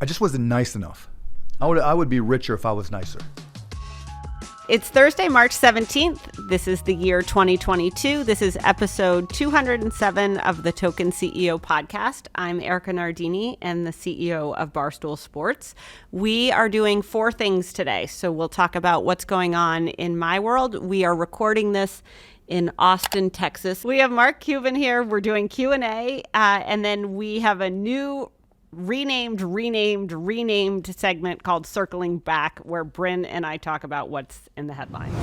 I just wasn't nice enough. I would be richer if I was nicer. It's Thursday, March 17th. This is the year 2022. This is episode 207 of the Token CEO podcast. I'm Erika Nardini and the CEO of Barstool Sports. We are doing 4 things today. So we'll talk about what's going on in my world. We are recording this in Austin, Texas. We have Mark Cuban here. We're doing Q&A. And then we have a new renamed segment called Circling Back, where Bryn and I talk about what's in the headlines.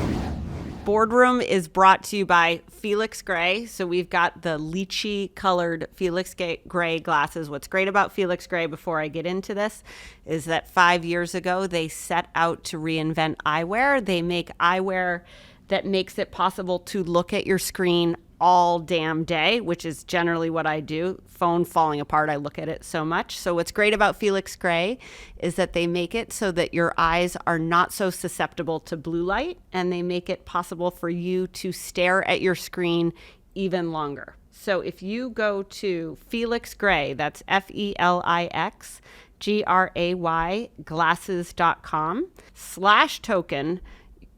Boardroom is brought to you by Felix Gray. So we've got the lychee colored Felix Gray glasses. What's great about Felix Gray, before I get into this, is that 5 years ago, they set out to reinvent eyewear. They make eyewear that makes it possible to look at your screen all damn day, which is generally what I do. Phone falling apart, I look at it so much. So what's great about Felix Gray is that they make it so that your eyes are not so susceptible to blue light, and they make it possible for you to stare at your screen even longer. So if you go to Felix Gray, that's FELIX GRAY glasses.com/token.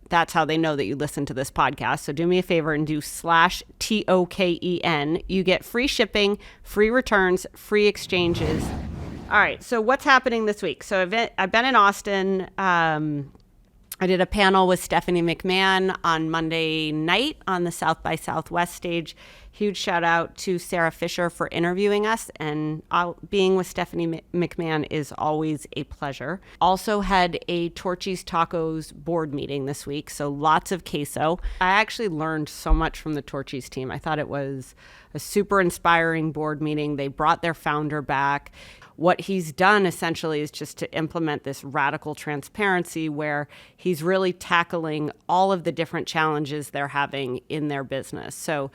That's how they know that you listen to this podcast. So do me a favor and do /TOKEN. You get free shipping, free returns, free exchanges. All right. So what's happening this week? So I've been in Austin. I did a panel with Stephanie McMahon on Monday night on the South by Southwest stage. Huge shout out to Sarah Fisher for interviewing us, and being with Stephanie McMahon is always a pleasure. Also had a Torchy's Tacos board meeting this week, so lots of queso. I actually learned so much from the Torchy's team. I thought it was a super inspiring board meeting. They brought their founder back. What he's done essentially is just to implement this radical transparency where he's really tackling all of the different challenges they're having in their business. So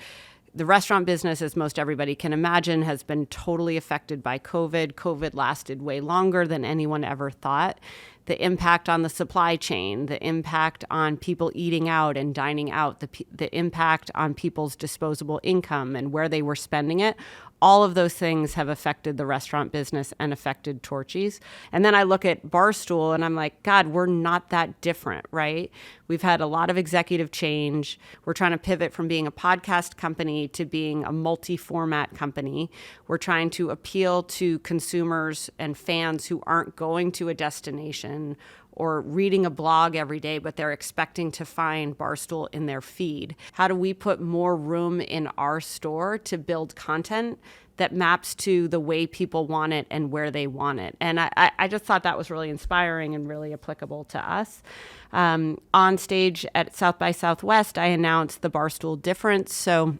the restaurant business, as most everybody can imagine, has been totally affected by COVID. COVID lasted way longer than anyone ever thought. The impact on the supply chain, the impact on people eating out and dining out, the impact on people's disposable income and where they were spending it, all of those things have affected the restaurant business and affected Torchy's. And then I look at Barstool and I'm like, God, we're not that different, right? We've had a lot of executive change. We're trying to pivot from being a podcast company to being a multi-format company. We're trying to appeal to consumers and fans who aren't going to a destination or reading a blog every day, but they're expecting to find Barstool in their feed. How do we put more room in our store to build content that maps to the way people want it and where they want it? And I just thought that was really inspiring and really applicable to us. On stage at South by Southwest, I announced the Barstool Difference. So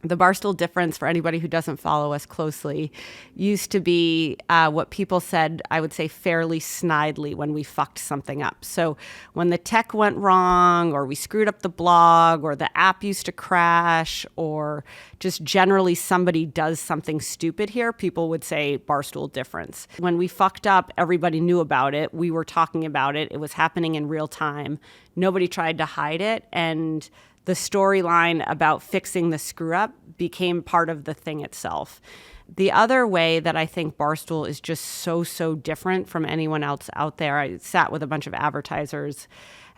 the Barstool Difference, for anybody who doesn't follow us closely, used to be what people said, I would say fairly snidely, when we fucked something up. So when the tech went wrong, or we screwed up the blog, or the app used to crash, or just generally somebody does something stupid here, people would say Barstool Difference. When we fucked up, everybody knew about it. We were talking about it. It was happening in real time. Nobody tried to hide it. And the storyline about fixing the screw up became part of the thing itself. The other way that I think Barstool is just so different from anyone else out there, I sat with a bunch of advertisers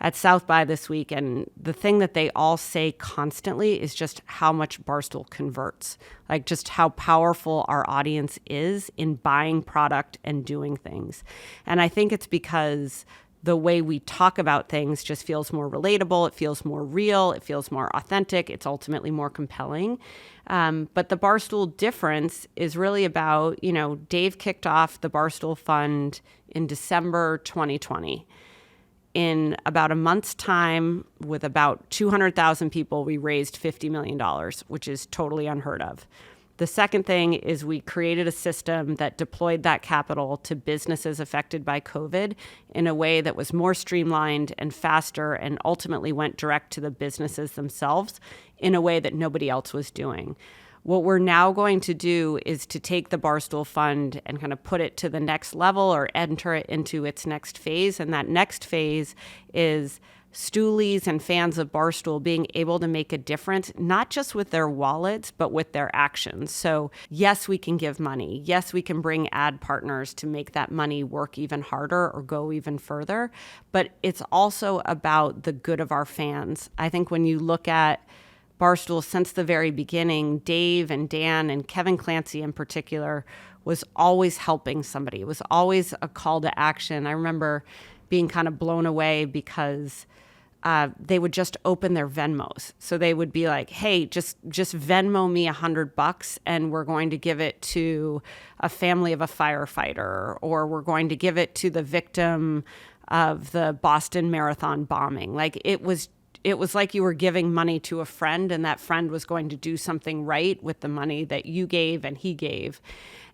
at South by this week, and the thing that they all say constantly is just how much Barstool converts, like just how powerful our audience is in buying product and doing things. And I think it's because the way we talk about things just feels more relatable. It feels more real. It feels more authentic. It's ultimately more compelling. But the Barstool Difference is really about, Dave kicked off the Barstool Fund in December 2020. In about a month's time, with about 200,000 people, we raised $50 million, which is totally unheard of. The second thing is we created a system that deployed that capital to businesses affected by COVID in a way that was more streamlined and faster, and ultimately went direct to the businesses themselves in a way that nobody else was doing. What we're now going to do is to take the Barstool Fund and kind of put it to the next level, or enter it into its next phase. And that next phase is Stoolies and fans of Barstool being able to make a difference, not just with their wallets, but with their actions. So yes, we can give money. Yes, we can bring ad partners to make that money work even harder or go even further. But it's also about the good of our fans. I think when you look at Barstool since the very beginning, Dave and Dan and Kevin Clancy in particular was always helping somebody. It was always a call to action. I remember being kind of blown away because they would just open their Venmos. So they would be like, hey, just Venmo me $100 and we're going to give it to a family of a firefighter, or we're going to give it to the victim of the Boston Marathon bombing. Like it was like you were giving money to a friend, and that friend was going to do something right with the money that you gave and he gave.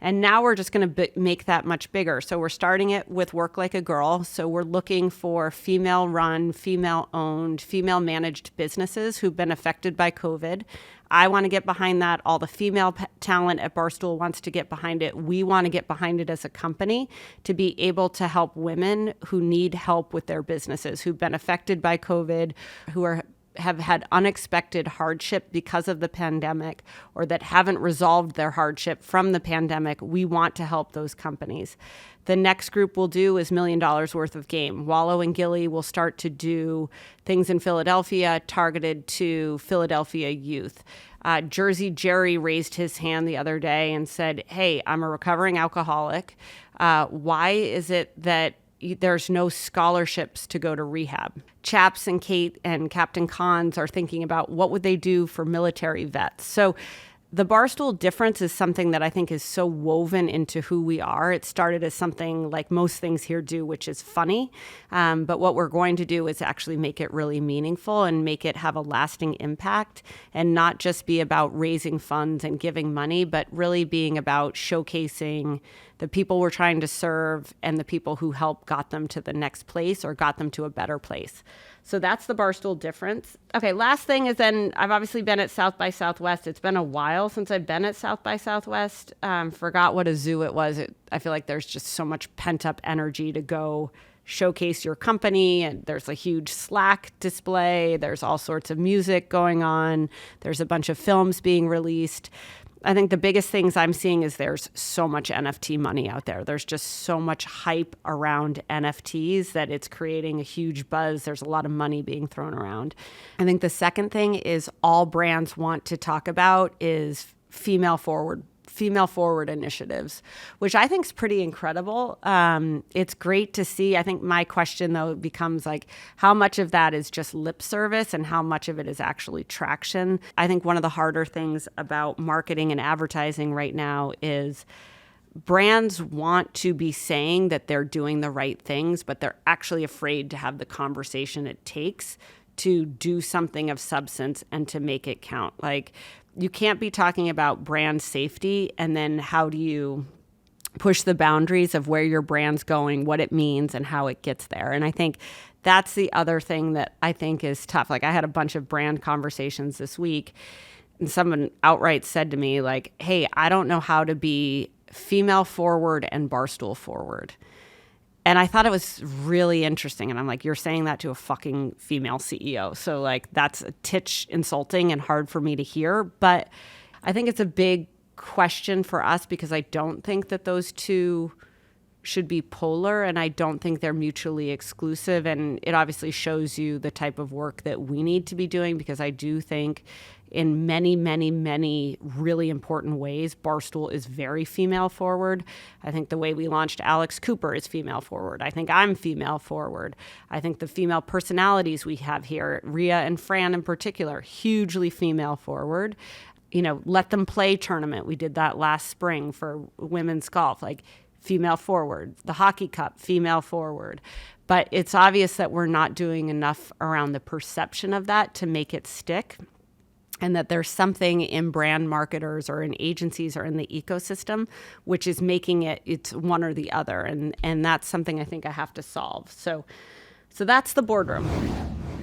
And now we're just going to make that much bigger. So we're starting it with Work Like a Girl. So we're looking for female-run, female-owned, female-managed businesses who've been affected by COVID. I want to get behind that. All the female talent at Barstool wants to get behind it. We want to get behind it as a company to be able to help women who need help with their businesses, who've been affected by COVID, who have had unexpected hardship because of the pandemic, or that haven't resolved their hardship from the pandemic. We want to help those companies. The next group we'll do is $1 million worth of game. Wallow and Gilly will start to do things in Philadelphia targeted to Philadelphia youth. Jersey Jerry raised his hand the other day and said, hey, I'm a recovering alcoholic. Why is it that there's no scholarships to go to rehab? Chaps and Kate and Captain Cons are thinking about what would they do for military vets. So the Barstool difference is something that I think is so woven into who we are. It started as something like most things here do, which is funny. But what we're going to do is actually make it really meaningful and make it have a lasting impact, and not just be about raising funds and giving money, but really being about showcasing the people we're trying to serve and the people who helped got them to the next place or got them to a better place. So that's the Barstool difference. Okay, last thing is then I've obviously been at South by Southwest. It's been a while since I've been at South by Southwest. Forgot what a zoo it was. I feel like there's just so much pent up energy to go showcase your company. And there's a huge Slack display. There's all sorts of music going on. There's a bunch of films being released. I think the biggest things I'm seeing is there's so much NFT money out there. There's just so much hype around NFTs that it's creating a huge buzz. There's a lot of money being thrown around. I think the second thing is all brands want to talk about is female forward initiatives, which I think is pretty incredible. It's great to see. I think my question, though, becomes like, how much of that is just lip service and how much of it is actually traction? I think one of the harder things about marketing and advertising right now is brands want to be saying that they're doing the right things, but they're actually afraid to have the conversation it takes to do something of substance and to make it count. Like, you can't be talking about brand safety and then how do you push the boundaries of where your brand's going, what it means, and how it gets there. And I think that's the other thing that I think is tough. Like, I had a bunch of brand conversations this week, and someone outright said to me, like, hey, I don't know how to be female forward and Barstool forward. And I thought it was really interesting. And I'm like, you're saying that to a fucking female CEO. So like, that's a titch insulting and hard for me to hear. But I think it's a big question for us because I don't think that those two should be polar, and I don't think they're mutually exclusive. And it obviously shows you the type of work that we need to be doing, because I do think in many, many, many really important ways, Barstool is very female forward. I think the way we launched Alex Cooper is female forward. I think I'm female forward. I think the female personalities we have here, Rhea and Fran in particular, hugely female forward. You know, Let Them Play tournament, we did that last spring for women's golf, like female forward. The Hockey Cup, female forward. But it's obvious that we're not doing enough around the perception of that to make it stick. And that there's something in brand marketers or in agencies or in the ecosystem which is making it's one or the other. And that's something I think I have to solve. So that's the boardroom.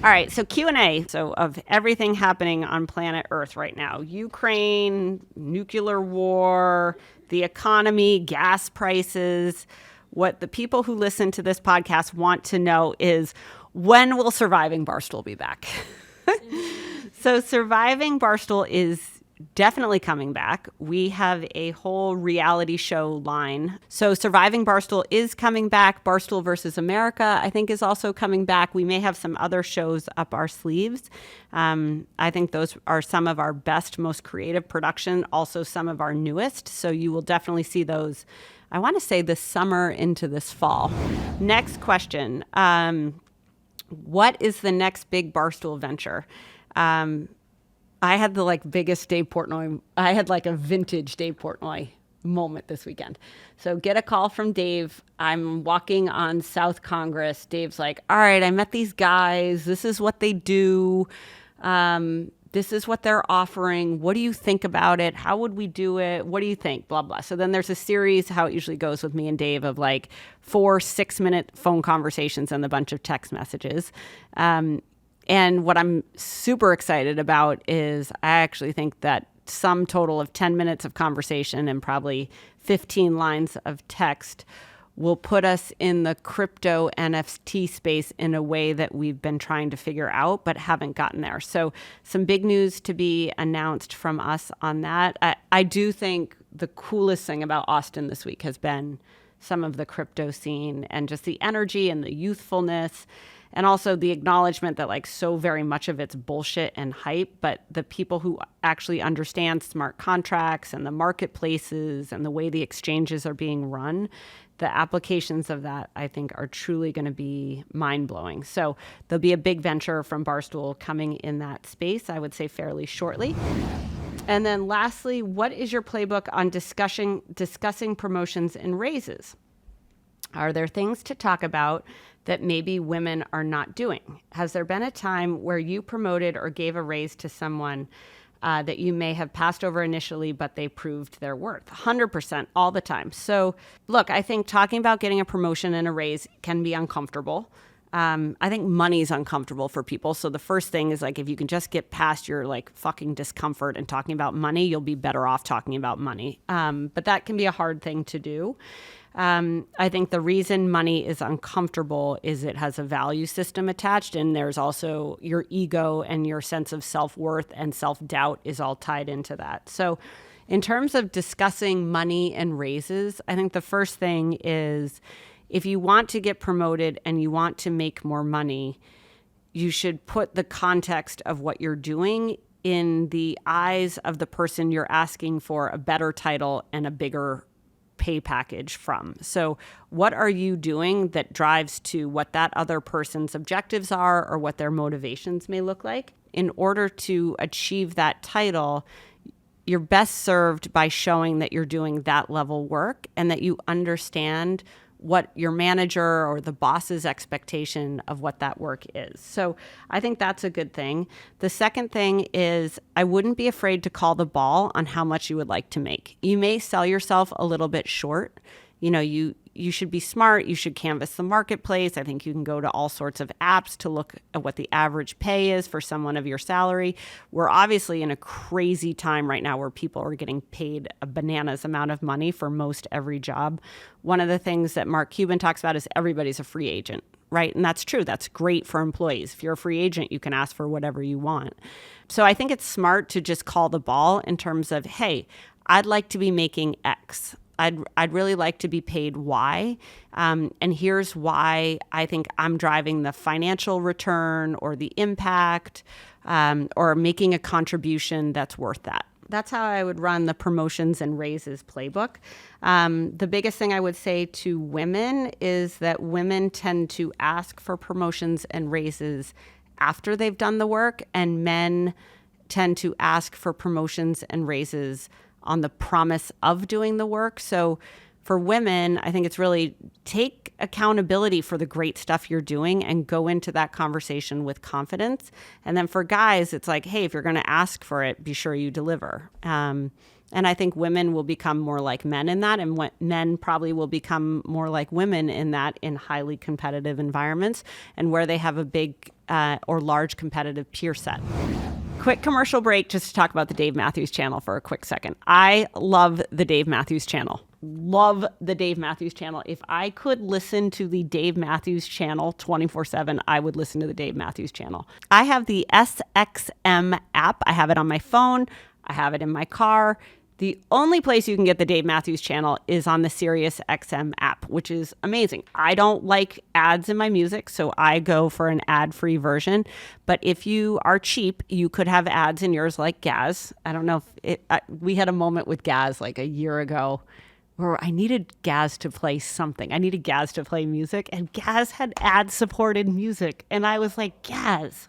All right, so Q&A. So of everything happening on planet Earth right now, Ukraine, nuclear war, the economy, gas prices, what the people who listen to this podcast want to know is, When will Surviving Barstool be back? So Surviving Barstool is definitely coming back. We have a whole reality show line. So Surviving Barstool is coming back. Barstool versus America, I think, is also coming back. We may have some other shows up our sleeves. I think those are some of our best, most creative production, also some of our newest. So you will definitely see those, I want to say, this summer into this fall. Next question. What is the next big Barstool venture? I had the biggest Dave Portnoy. I had a vintage Dave Portnoy moment this weekend. So get a call from Dave. I'm walking on South Congress. Dave's like, all right, I met these guys. This is what they do. This is what they're offering. What do you think about it? How would we do it? What do you think? Blah, blah. So then there's a series, how it usually goes with me and Dave, of 4 6-minute phone conversations and a bunch of text messages. And what I'm super excited about is I actually think that some total of 10 minutes of conversation and probably 15 lines of text will put us in the crypto NFT space in a way that we've been trying to figure out but haven't gotten there. So some big news to be announced from us on that. I do think the coolest thing about Austin this week has been some of the crypto scene and just the energy and the youthfulness. And also the acknowledgement that so very much of it's bullshit and hype, but the people who actually understand smart contracts and the marketplaces and the way the exchanges are being run, the applications of that, I think, are truly going to be mind-blowing. So there'll be a big venture from Barstool coming in that space, I would say fairly shortly. And then lastly, what is your playbook on discussing promotions and raises? Are there things to talk about that maybe women are not doing? Has there been a time where you promoted or gave a raise to someone that you may have passed over initially, but they proved their worth? 100% all the time. So look, I think talking about getting a promotion and a raise can be uncomfortable. I think money's uncomfortable for people. So the first thing is if you can just get past your fucking discomfort and talking about money, you'll be better off talking about money. But that can be a hard thing to do. I think the reason money is uncomfortable is it has a value system attached, and there's also your ego and your sense of self-worth and self-doubt is all tied into that. So in terms of discussing money and raises, I think the first thing is if you want to get promoted and you want to make more money, you should put the context of what you're doing in the eyes of the person you're asking for a better title and a bigger pay package from. So what are you doing that drives to what that other person's objectives are or what their motivations may look like? In order to achieve that title, you're best served by showing that you're doing that level work and that you understand what your manager or the boss's expectation of what that work is. So I think that's a good thing. The second thing is I wouldn't be afraid to call the ball on how much you would like to make. You may sell yourself a little bit short. You should be smart. You should canvass the marketplace. I think you can go to all sorts of apps to look at what the average pay is for someone of your salary. We're obviously in a crazy time right now where people are getting paid a bananas amount of money for most every job. One of the things that Mark Cuban talks about is everybody's a free agent, right? And that's true. That's great for employees. If you're a free agent, you can ask for whatever you want. So I think it's smart to just call the ball in terms of, hey, I'd like to be making X. I'd really like to be paid Y, and here's why I think I'm driving the financial return or the impact or making a contribution that's worth that. That's how I would run the promotions and raises playbook. The biggest thing I would say to women is that women tend to ask for promotions and raises after they've done the work, and men tend to ask for promotions and raises on the promise of doing the work. So for women, I think it's really take accountability for the great stuff you're doing and go into that conversation with confidence. And then for guys, it's hey, if you're going to ask for it, be sure you deliver. And I think women will become more like men in that, and men probably will become more like women in that in highly competitive environments and where they have a big or large competitive peer set. Quick commercial break just to talk about the Dave Matthews channel for a quick second. I love the Dave Matthews channel. love the Dave Matthews channel. If I could listen to the Dave Matthews channel 24/7, I would listen to the Dave Matthews channel. I have the SXM app. I have it on my phone. I have it in my car. The only place you can get the Dave Matthews channel is on the Sirius XM app, which is amazing. I don't like ads in my music, so I go for an ad-free version. But if you are cheap, you could have ads in yours like Gaz. I don't know if we had a moment with Gaz like a year ago where I needed Gaz to play something. I needed Gaz to play music, and Gaz had ad-supported music. And I was like, Gaz,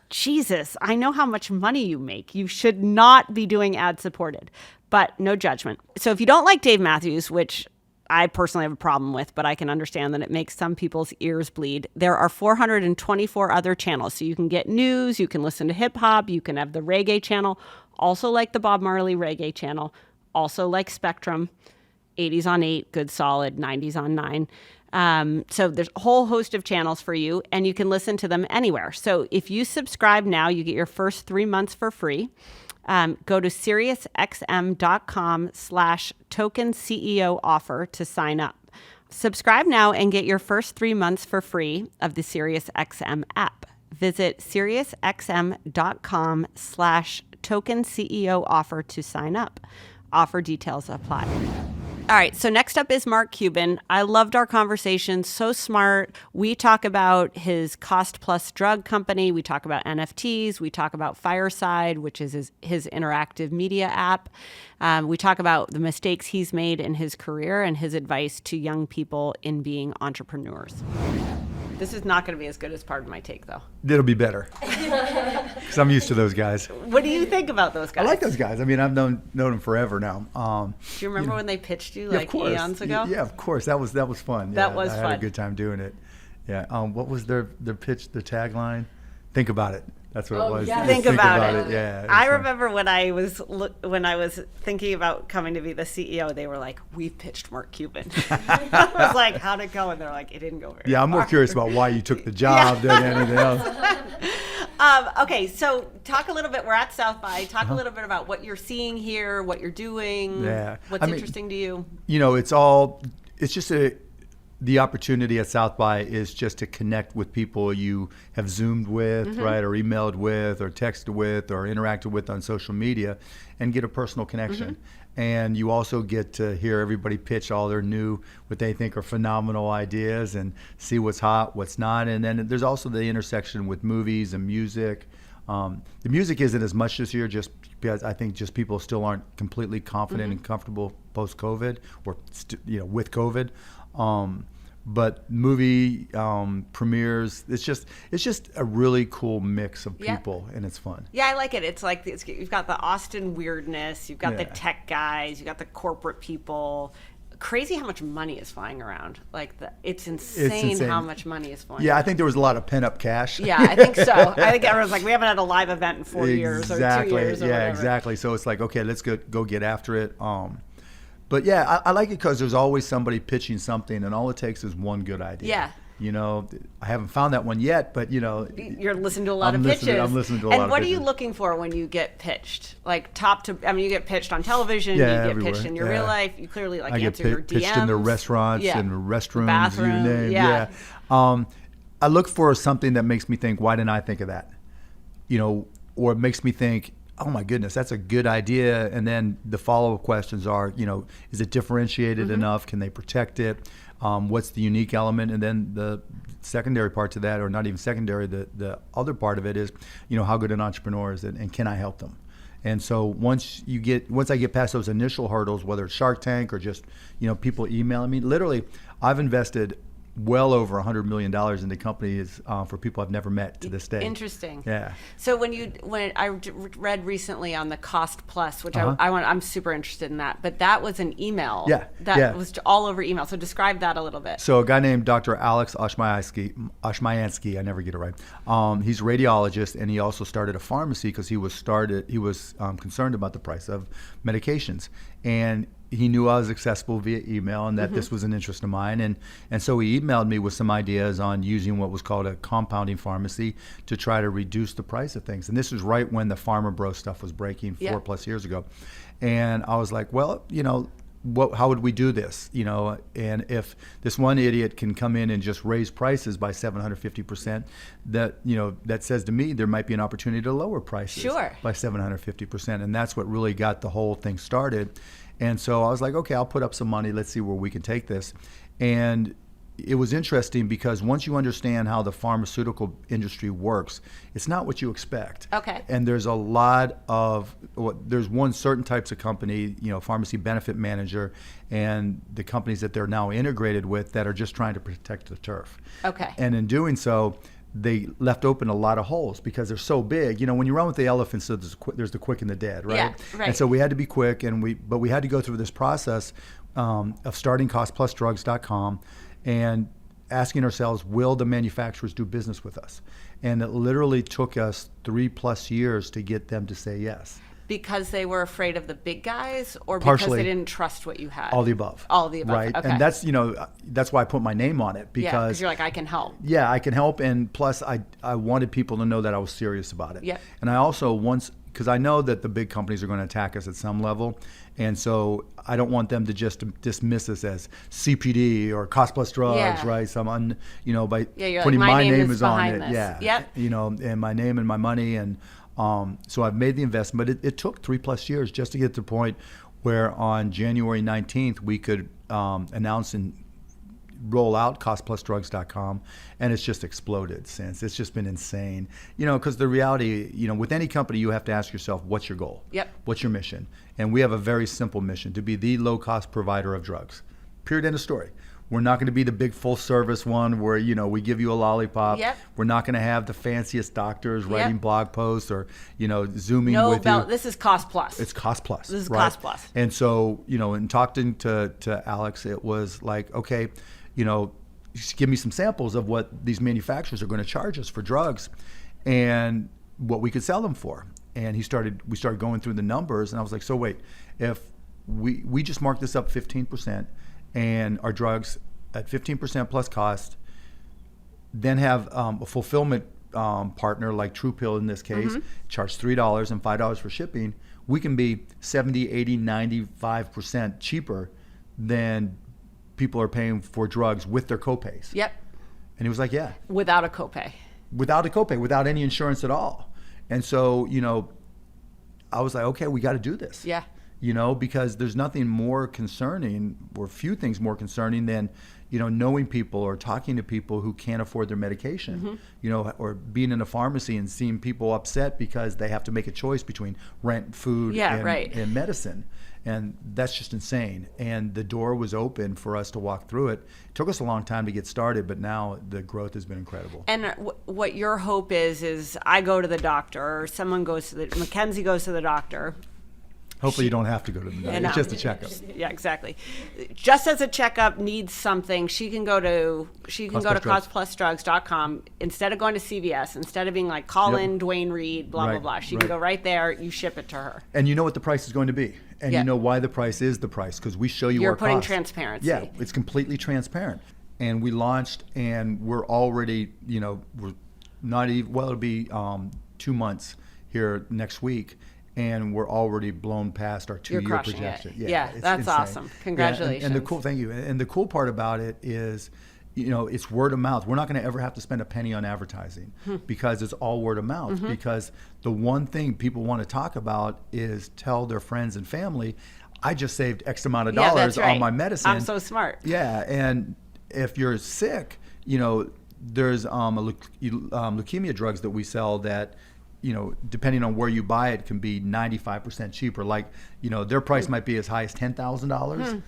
Jesus, I know how much money you make. You should not be doing ad-supported. But no judgment. So if you don't like Dave Matthews, which I personally have a problem with, but I can understand that it makes some people's ears bleed, there are 424 other channels. So you can get news, you can listen to hip hop, you can have the reggae channel, also like the Bob Marley reggae channel, also like Spectrum, 80s on 8, good solid, 90s on 9. So there's a whole host of channels for you, and you can listen to them anywhere. So if you subscribe now, you get your first 3 months for free. Go to SiriusXM.com/token CEO offer to sign up. Subscribe now and get your first 3 months for free of the SiriusXM app. Visit SiriusXM.com/token CEO offer to sign up. Offer details apply. All right, so next up is Mark Cuban. I loved our conversation, so smart. We talk about his cost plus drug company. We talk about NFTs. We talk about Fireside, which is his interactive media app. We talk about the mistakes he's made in his career and his advice to young people in being entrepreneurs. This is not going to be as good as Pardon My Take, though. It'll be better. Because I'm used to those guys. What do you think about those guys? I like those guys. I mean, I've known them forever now. Do you remember when they pitched you like eons ago? Yeah, of course. That was fun. That was fun. I had a good time doing it. Yeah. What was their pitch, the tagline? Think about it. That's what it was. Yeah. Think about it. Yeah. I remember when I was thinking about coming to be the CEO, they were like, "We've pitched Mark Cuban." I was like, "How'd it go?" And they're like, "It didn't go very far." Yeah, I'm more curious about why you took the job than anything else. Okay, so talk a little bit. We're at South by. Talk a little bit about what you're seeing here, what you're doing. Yeah. What's interesting to you? You know, it's just the opportunity at South by is just to connect with people you have Zoomed with, right, or emailed with, or texted with, or interacted with on social media, and get a personal connection. And you also get to hear everybody pitch all their what they think are phenomenal ideas, and see what's hot, what's not. And then there's also the intersection with movies and music. The music isn't as much this year, just because I think just people still aren't completely confident and comfortable post-COVID, or with COVID. But movie premieres, it's just a really cool mix of people, and it's fun. Yeah, I like it. It's like you've got the Austin weirdness, you've got the tech guys, you've got the corporate people. Crazy how much money is flying around. It's insane how much money is flying around. I think there was a lot of pent-up cash. Yeah, I think so. I think everyone's like, we haven't had a live event in 4 years or 2 years or whatever. Exactly. So it's like, okay, let's go get after it. But yeah, I like it because there's always somebody pitching something, and all it takes is one good idea. Yeah. I haven't found that one yet, but you're listening to a lot of pitches. I'm listening to a lot of pitches. And what are you looking for when you get pitched? Like you get pitched on television, you get everywhere. pitched in your real life. You clearly answer your DMs. Pitched in the restaurants and restrooms, bathroom, you name. I look for something that makes me think, why didn't I think of that? Or it makes me think, oh my goodness, that's a good idea. And then the follow-up questions are, is it differentiated enough? Can they protect it? What's the unique element? And then the secondary part to that, or not even secondary, the other part of it is, how good an entrepreneur is, and can I help them? And so once I get past those initial hurdles, whether it's Shark Tank or just, people emailing me, literally, I've invested well over $100 million into companies for people I've never met to this day. Interesting. Yeah. So when I read recently on the cost plus, which I'm super interested in that, but that was an email. That was all over email. So describe that a little bit. So a guy named Dr. Alex Oshmayansky, I never get it right. He's a radiologist, and he also started a pharmacy because he was concerned about the price of medications. And he knew I was accessible via email, and that this was an interest of mine. And so he emailed me with some ideas on using what was called a compounding pharmacy to try to reduce the price of things. And this was right when the Pharma Bro stuff was breaking 4+ years ago. And I was like, well, how would we do this? And if this one idiot can come in and just raise prices by 750%, that says to me there might be an opportunity to lower prices by 750%. And that's what really got the whole thing started. And so I was like, okay, I'll put up some money. Let's see where we can take this. And it was interesting because once you understand how the pharmaceutical industry works, it's not what you expect. Okay. And there's there's one certain types of company, pharmacy benefit manager, and the companies that they're now integrated with that are just trying to protect the turf. Okay. And in doing so, they left open a lot of holes because they're so big. When you run with the elephants, so there's the quick and the dead, right? Yeah, right. And so we had to be quick, but we had to go through this process of starting costplusdrugs.com and asking ourselves, will the manufacturers do business with us? And it literally took us 3+ years to get them to say yes. Because they were afraid of the big guys, or Partially. because they didn't trust what you had? All the above. All of the above. Right. Okay. And that's why I put my name on it, because you're like, I can help. Yeah, I can help. And plus I wanted people to know that I was serious about it. Yeah. And I also because I know that the big companies are going to attack us at some level. And so I don't want them to just dismiss us as CPD or cost plus drugs, right? Some by putting my name is on it. This. Yeah. Yep. And my name and my money. And so I've made the investment, but it took 3+ years just to get to the point where on January 19th we could announce and roll out costplusdrugs.com, and it's just exploded since. It's just been insane. Because the reality, with any company, you have to ask yourself, what's your goal? Yep. What's your mission? And we have a very simple mission: to be the low-cost provider of drugs. Period. End of story. We're not going to be the big full-service one where we give you a lollipop. Yep. We're not going to have the fanciest doctors writing Yep. blog posts or zooming No, with you. this is cost plus. It's cost plus. This is right? cost plus. And so in talking to Alex, it was like, okay, just give me some samples of what these manufacturers are going to charge us for drugs and what we could sell them for. And we started going through the numbers, and I was like, so wait, if we just mark this up 15% and our drugs at 15% plus cost, then have a fulfillment partner like TruePill in this case, charge $3 and $5 for shipping, we can be 70, 80, 95% cheaper than people are paying for drugs with their copays. Yep. And he was like, yeah. Without a copay. Without a copay, without any insurance at all. And so, I was like, okay, we got to do this. Yeah. Because there's nothing more concerning, or few things more concerning than, knowing people or talking to people who can't afford their medication, or being in a pharmacy and seeing people upset because they have to make a choice between rent, food, and medicine. And that's just insane. And the door was open for us to walk through it. It took us a long time to get started, but now the growth has been incredible. And what your hope is I go to the doctor, or someone Mackenzie goes to the doctor. Hopefully you don't have to go to the doctor. It's just a checkup. Yeah, exactly. Just as a checkup needs something, she can go to costplusdrugs.com instead of going to CVS, instead of being like, call in Dwayne Reed, blah, blah. She can go right there, you ship it to her. And you know what the price is going to be. And you know why the price is the price, because we show you our costs. You're putting transparency. Yeah, it's completely transparent. And we launched, and we're already, we're not even, it'll be 2 months here next week. And we're already blown past our 2-year projection. Yeah, that's insane. Awesome. Congratulations. Yeah, and thank you. And the cool part about it is, it's word of mouth. We're not going to ever have to spend a penny on advertising because it's all word of mouth. Because the one thing people want to talk about is tell their friends and family, I just saved X amount of dollars on my medicine. I'm so smart. Yeah, and if you're sick, there's leukemia drugs that we sell that, depending on where you buy it, can be 95% cheaper. Like, their price might be as high as $10,000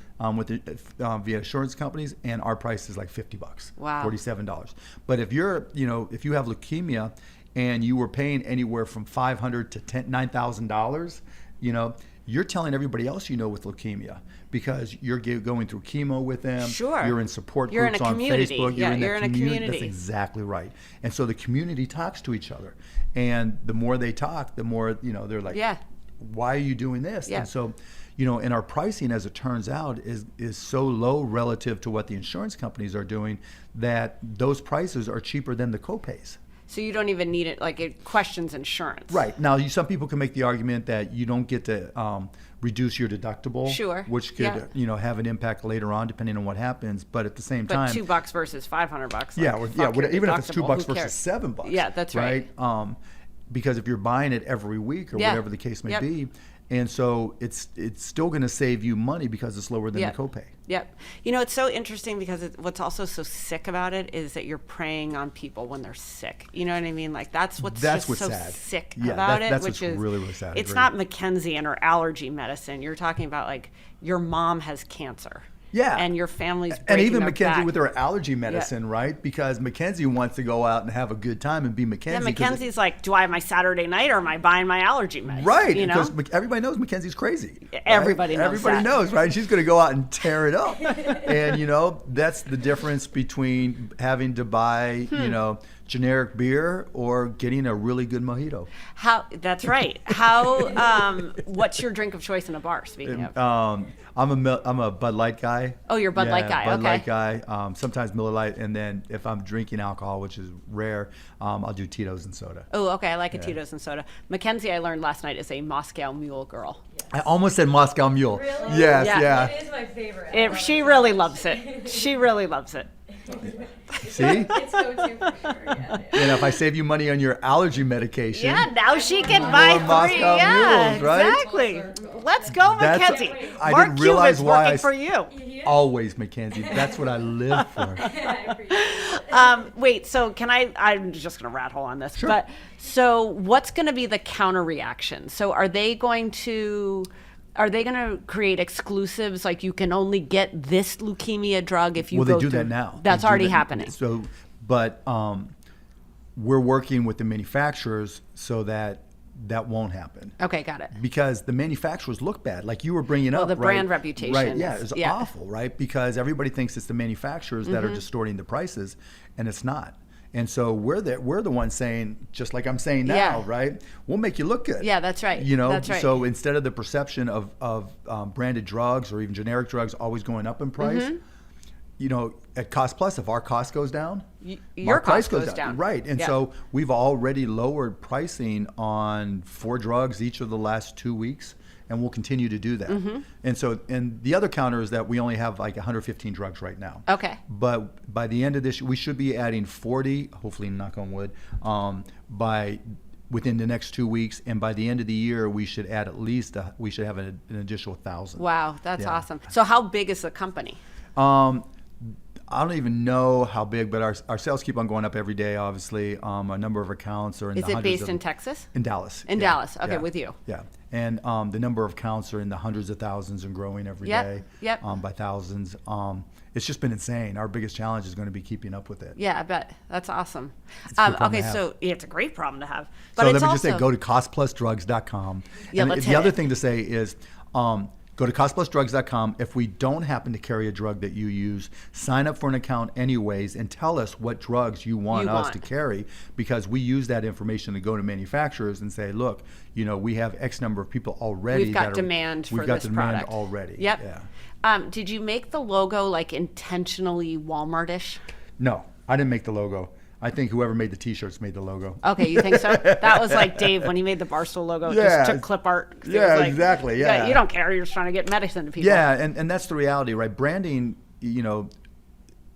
via insurance companies, and our price is like $50. Wow. $47. But if you're, if you have leukemia and you were paying anywhere from $500 to $9,000, you're telling everybody else with leukemia, because you're going through chemo with them. Sure. You're in support You're groups in a on community. Facebook. Yeah, you're in a community. That's community. exactly right. And so the community talks to each other. And the more they talk, the more, they're like, why are you doing this? Yeah. And so, and our pricing, as it turns out, is so low relative to what the insurance companies are doing that those prices are cheaper than the copays. So you don't even need it, like it questions insurance. Right. Now, some people can make the argument that you don't get to reduce your deductible, Sure. which could have an impact later on depending on what happens. But at the same time, $2 versus $500. Yeah, even if it's $2 who versus cares? $7. Yeah, that's right. Because if you're buying it every week or whatever the case may be, and so it's still going to save you money because it's lower than the copay. Yep. You know, it's so interesting because what's also so sick about it is that you're preying on people when they're sick. You know what I mean? Like that's what's so sad. sick Yeah, about that's which what's is really, really sad. It's not Mackenzie or allergy medicine. You're talking about like your mom has cancer. Yeah. And your family's breaking and even their Mackenzie back. with her allergy medicine, right? Because Mackenzie wants to go out and have a good time and be Mackenzie. Yeah, Mackenzie's like, do I have my Saturday night or am I buying my allergy medicine? Right, you know? because everybody knows Mackenzie's crazy. Right? Everybody knows right? She's going to go out and tear it up. And, that's the difference between having to buy, generic beer or getting a really good mojito. That's right. What's your drink of choice in a bar, speaking of? I'm a Bud Light guy. Oh, you're a Bud Light guy. Bud Okay. Light guy. Sometimes Miller Lite, and then if I'm drinking alcohol, which is rare, I'll do Tito's and soda. Oh, okay. I like a Tito's and soda. Mackenzie, I learned last night, is a Moscow Mule girl. Yes. I almost said Moscow Mule. Really? Yes, Yeah. It is my favorite. She really loves it. She really loves it. See? It's go-to for sure. Yeah. And if I save you money on your allergy medication. Yeah, now she can buy More Moscow three. Yeah, Mules, right? exactly. Let's go, Mackenzie. I Mark didn't realize Cuban's why working for you. Always, Mackenzie. That's what I live for. I appreciate it. Wait, so I'm just going to rat hole on this. Sure. But so what's going to be the counter reaction? So are they going to create exclusives like you can only get this leukemia drug if you go they do through? that now. That's already happening. So, but we're working with the manufacturers so that won't happen. Okay, got it. Because the manufacturers look bad, like you were bringing up. the right? brand reputation Right? Yeah, is- it's awful, right? Because everybody thinks it's the manufacturers that are distorting the prices, and it's not. And so we're the ones saying, just like I'm saying now, Yeah. right? We'll make you look good. Yeah, that's right. That's right. So instead of the perception of branded drugs or even generic drugs always going up in price, at Cost Plus, if our cost goes down, your price cost goes down. Right. And so we've already lowered pricing on 4 drugs each of the last 2 weeks, and we'll continue to do that. And so, and the other counter is that we only have like 115 drugs right now. Okay. But by the end of this, we should be adding 40, hopefully knock on wood, within the next 2 weeks, and by the end of the year, we should add we should have an additional 1,000. Wow, that's Yeah. awesome. So how big is the company? I don't even know how big, but our sales keep on going up every day. Obviously, a number of accounts are in Is the it hundreds based in Texas? in Dallas. In Dallas. Okay, with you. Yeah, and the number of accounts are in the hundreds of thousands and growing every day. Yep. By thousands. It's just been insane. Our biggest challenge is going to be keeping up with it. Yeah, I bet. That's awesome. It's a good problem Okay, to have. so it's a great problem to have. But So it's let me also, just say, go to costplusdrugs.com. Yeah, And let's the hit other it. thing to say is, go to costplusdrugs.com. If we don't happen to carry a drug that you use, sign up for an account anyways and tell us what drugs you want us to carry, because we use that information to go to manufacturers and say, look, we have X number of people already. We've got demand for this product already. Yep. Yeah. Did you make the logo like intentionally Walmart-ish? No, I didn't make the logo. I think whoever made the T-shirts made the logo. Okay, you think so? That was like Dave when he made the Barstool logo. Yeah. Just took clip art. 'Cause it Yeah, was like, exactly, yeah. You don't care. You're just trying to get medicine to people. Yeah, and that's the reality, right? Branding,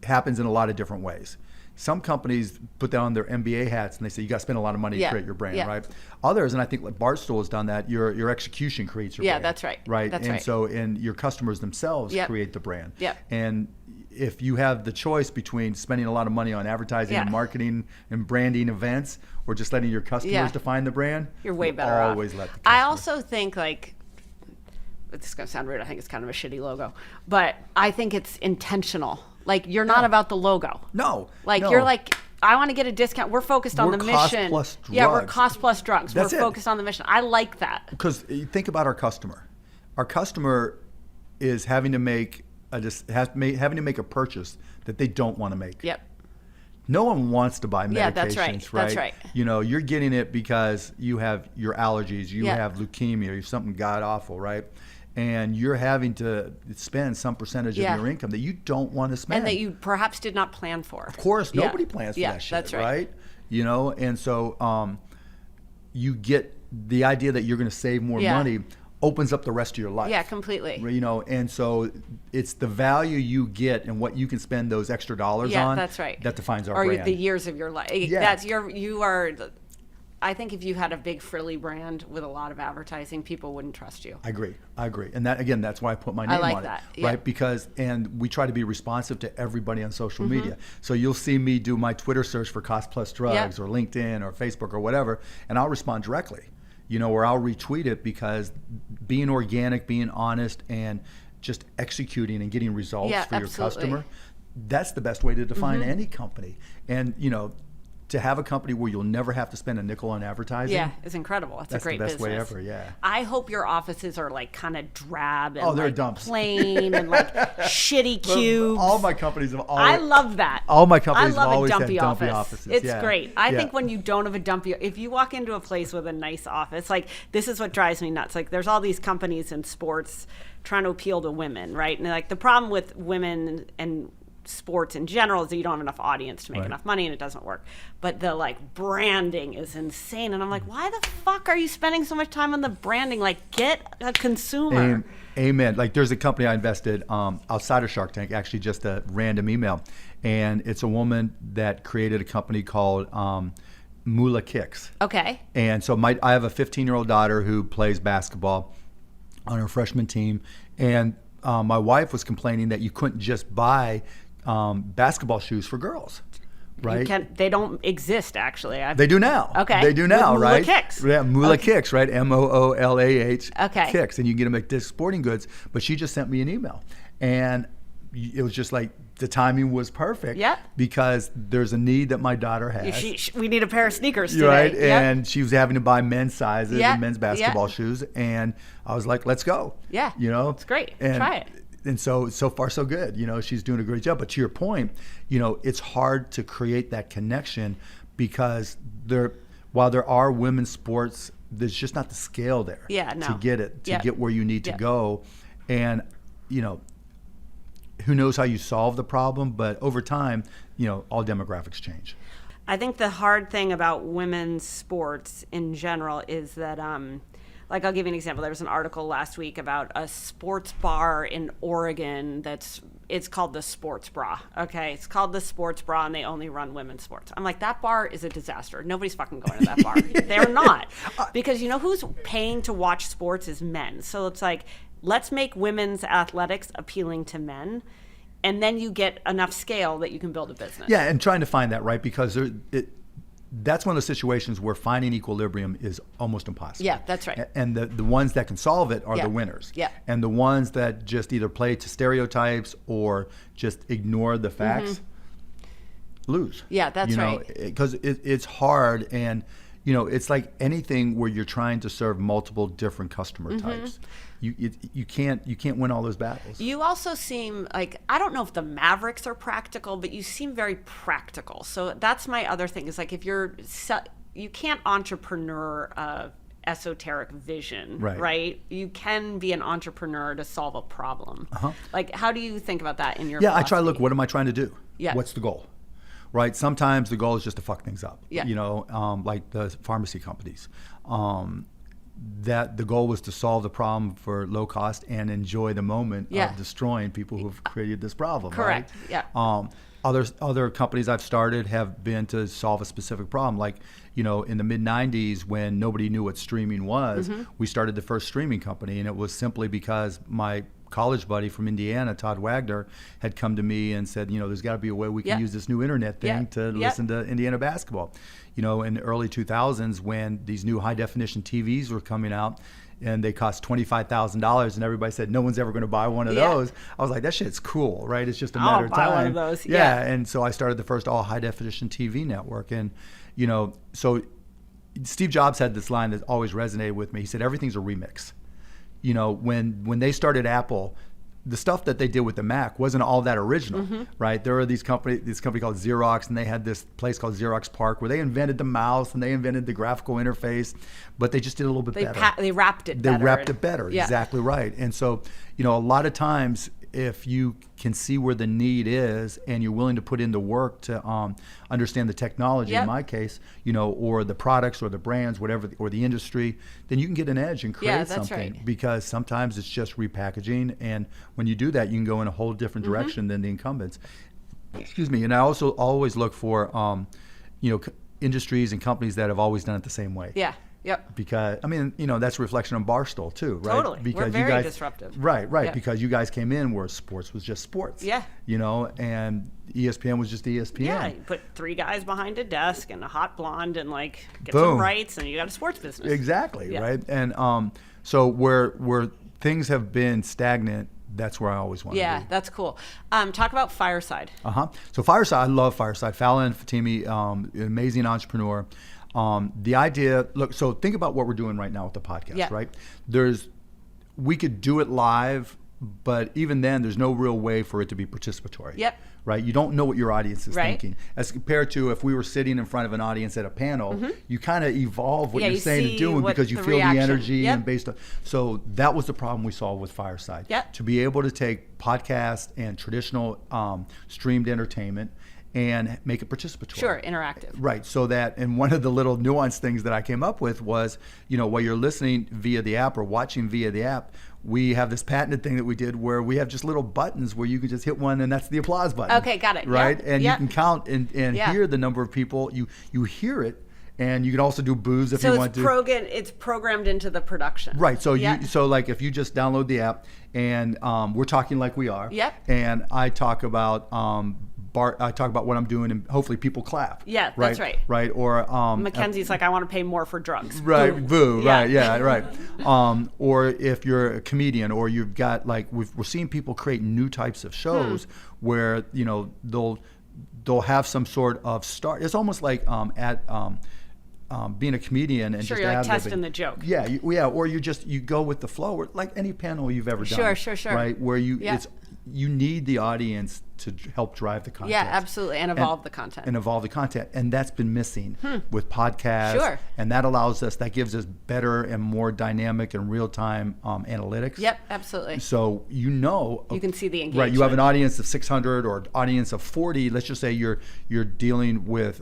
happens in a lot of different ways. Some companies put that on their MBA hats and they say you got to spend a lot of money to create your brand, right? Others, and I think like Barstool has done that, your execution creates your brand. Yeah, that's right. Right? That's and right. so, and your customers themselves Yep. create the brand. Yep. And if you have the choice between spending a lot of money on advertising and marketing and branding events or just letting your customers define the brand, You're way you'll better off. always let the I customer. also think like, this is going to sound weird. I think it's kind of a shitty logo, but I think it's intentional. Like you're not about the logo. No. Like no. you're like, I want to get a discount. We're focused on We're the cost mission. plus Yeah, we're drugs. cost plus drugs. That's we're it. focused on the mission. I like that. Because you think about our customer. Our customer is having to make having to make a purchase that they don't want to make. Yep. No one wants to buy medications, Yeah, that's right. That's right. You're getting it because you have your allergies, you Yeah. have leukemia, or something god awful, right? and you're having to spend some percentage of your income that you don't want to spend. And that you perhaps did not plan for. Of course, nobody plans for that shit, that's right? You know, and so you get the idea that you're going to save more money opens up the rest of your life. Yeah, completely. You know, and so it's the value you get and what you can spend those extra dollars on. That's right. That defines our or brand. the years of your life. Yeah. That's you are. I think if you had a big frilly brand with a lot of advertising, people wouldn't trust you. I agree. And that, again, that's why I put my name like on that. it, Yeah. right? Because, and we try to be responsive to everybody on social media. So you'll see me do my Twitter search for Cost Plus Drugs or LinkedIn or Facebook or whatever, and I'll respond directly, you know, or I'll retweet it, because being organic, being honest, and just executing and getting results for your customer, that's the best way to define any company. And, you know, to have a company where you'll never have to spend a nickel on advertising. Yeah, it's incredible. It's a great business. That's the best business. way ever, yeah. I hope your offices are like kind of drab and they're like dumps. plain and like shitty cubes. All my companies have always. I love that. All my companies I love have always a dumpy had dumpy office. offices. It's yeah. great. I Yeah. think when you don't have a dumpy, if you walk into a place with a nice office, like this is what drives me nuts. Like there's all these companies in sports trying to appeal to women, right? And like the problem with women and sports in general is that you don't have enough audience to make enough money, and it doesn't work. But the like branding is insane, and I'm like, why the fuck are you spending so much time on the branding? Like, get a consumer. Amen. Like there's a company I invested outside of Shark Tank, actually just a random email, and it's a woman that created a company called Mula Kicks. Okay. And so I have a 15-year-old daughter who plays basketball on her freshman team, and my wife was complaining that you couldn't just buy basketball shoes for girls, right? They don't exist, actually. They do now. Okay. They do now, With Mula right? Kicks. Yeah, Mula Kicks, right? MOOLAH Okay. Kicks, and you can get them at Dick's Sporting Goods. But she just sent me an email, and it was just like the timing was perfect. Yep. Because there's a need that my daughter has. We need a pair of sneakers today. Right, Yep. and she was having to buy men's sizes Yep. and men's basketball shoes, and I was like, "Let's go." Yeah. You know, It's great. And, Try it. And so far so good. You know, she's doing a great job. But to your point, you know, it's hard to create that connection because while there are women's sports, there's just not the scale there. Yeah, no. To get it, to get where you need to Yep. go, and you know, who knows how you solve the problem, but over time, you know, all demographics change. I think the hard thing about women's sports in general is that, like, I'll give you an example. There was an article last week about a sports bar in Oregon it's called the Sports Bra. Okay, it's called the Sports Bra, and they only run women's sports. I'm like, that bar is a disaster. Nobody's fucking going to that bar. They're not, because you know who's paying to watch sports is men. So it's like, let's make women's athletics appealing to men, and then you get enough scale that you can build a business. Yeah, and trying to find that, right? Because that's one of those situations where finding equilibrium is almost impossible. Yeah, that's right. And the ones that can solve it are the winners. Yeah. And the ones that just either play to stereotypes or just ignore the facts lose. Yeah, that's right. Because it's hard, and you know, it's like anything where you're trying to serve multiple different customer types. You can't win all those battles. You also seem like, I don't know if the Mavericks are practical, but you seem very practical. So that's my other thing, is like, if you can't entrepreneur esoteric vision, right? You can be an entrepreneur to solve a problem. Like, how do you think about that in your I try to look, what am I trying to do? Yeah. What's the goal? Right? Sometimes the goal is just to fuck things up. Yeah. You know, like the pharmacy companies. That the goal was to solve the problem for low cost and enjoy the moment of destroying people who've created this problem. Correct. Right? Yeah. Other companies I've started have been to solve a specific problem. Like, you know, in the mid-90s, when nobody knew what streaming was, we started the first streaming company, and it was simply because my college buddy from Indiana, Todd Wagner, had come to me and said, you know, there's got to be a way we can use this new internet thing to listen to Indiana basketball. You know, in the early 2000s, when these new high-definition TVs were coming out, and they cost $25,000, and everybody said no one's ever going to buy one of those. I was like, that shit's cool, right? It's just a matter of time. I'll buy one of those. Yeah, and so I started the first all high-definition TV network, and you know, so Steve Jobs had this line that always resonated with me. He said, everything's a remix. You know, when they started Apple, the stuff that they did with the Mac wasn't all that original, right? There are this company called Xerox, and they had this place called Xerox PARC where they invented the mouse and they invented the graphical interface, but they just did it a little bit better. They wrapped it They better. wrapped it better, Yeah. exactly right. And so, a lot of times, if you can see where the need is and you're willing to put in the work to understand the technology, in my case, or the products or the brands, whatever, or the industry, then you can get an edge and create something. Right. Because sometimes it's just repackaging, and when you do that, you can go in a whole different direction than the incumbents. Excuse me. And I also always look for, industries and companies that have always done it the same way. Yeah. Yep. Because that's a reflection on Barstool too, right? Totally. Because We're very you guys, disruptive. Right. Yeah. Because you guys came in where sports was just sports. Yeah. And ESPN was just ESPN. Yeah, you put 3 guys behind a desk and a hot blonde and get Boom. some rights, and you got a sports business. Exactly. Yeah. Right. And so where things have been stagnant, that's where I always want to be. Yeah, that's cool. Talk about Fireside. So Fireside, I love Fireside. Fallon Fatimi, an amazing entrepreneur. The idea, look, so think about what we're doing right now with the podcast, right? We could do it live, but even then, there's no real way for it to be participatory. Yep. Right? You don't know what your audience is Right. thinking. As compared to if we were sitting in front of an audience at a panel, you kind of evolve what Yeah, you're you saying see and doing what because you the feel reaction- the energy Yep. and based on. So that was the problem we saw with Fireside. Yep. To be able to take podcast and traditional streamed entertainment and make it participatory. Sure, interactive. Right. So that, and one of the little nuanced things that I came up with was, while you're listening via the app or watching via the app, we have this patented thing that we did where we have just little buttons where you can just hit one and that's the applause button. Okay, got it. Right. Yep. And Yep. you can count and hear the number of people. You hear it, and you can also do boos if you want to. So it's programmed into the production. Right. So Yep. if you just download the app and we're talking like we are. Yep. And I talk about I talk about what I'm doing, and hopefully people clap. Yeah, right? that's right. Right. Or Mackenzie's like, I want to pay more for drugs. Right, Boom. boo, Yeah. right, yeah, right. Or if you're a comedian, or you've got we're seeing people create new types of shows where they'll have some sort of start. It's almost like being a comedian and Sure, just you're like ad-libbing. testing the joke. Yeah, or you go with the flow, or like any panel you've ever done. Sure. Right, where Yeah. you need the audience to help drive the content. Yeah, absolutely, and evolve the content. And that's been missing with podcasts. Sure. And that gives us better and more dynamic and real-time analytics. Yep, absolutely. So you can see the engagement. Right, you have an audience of 600 or audience of 40. Let's just say you're dealing with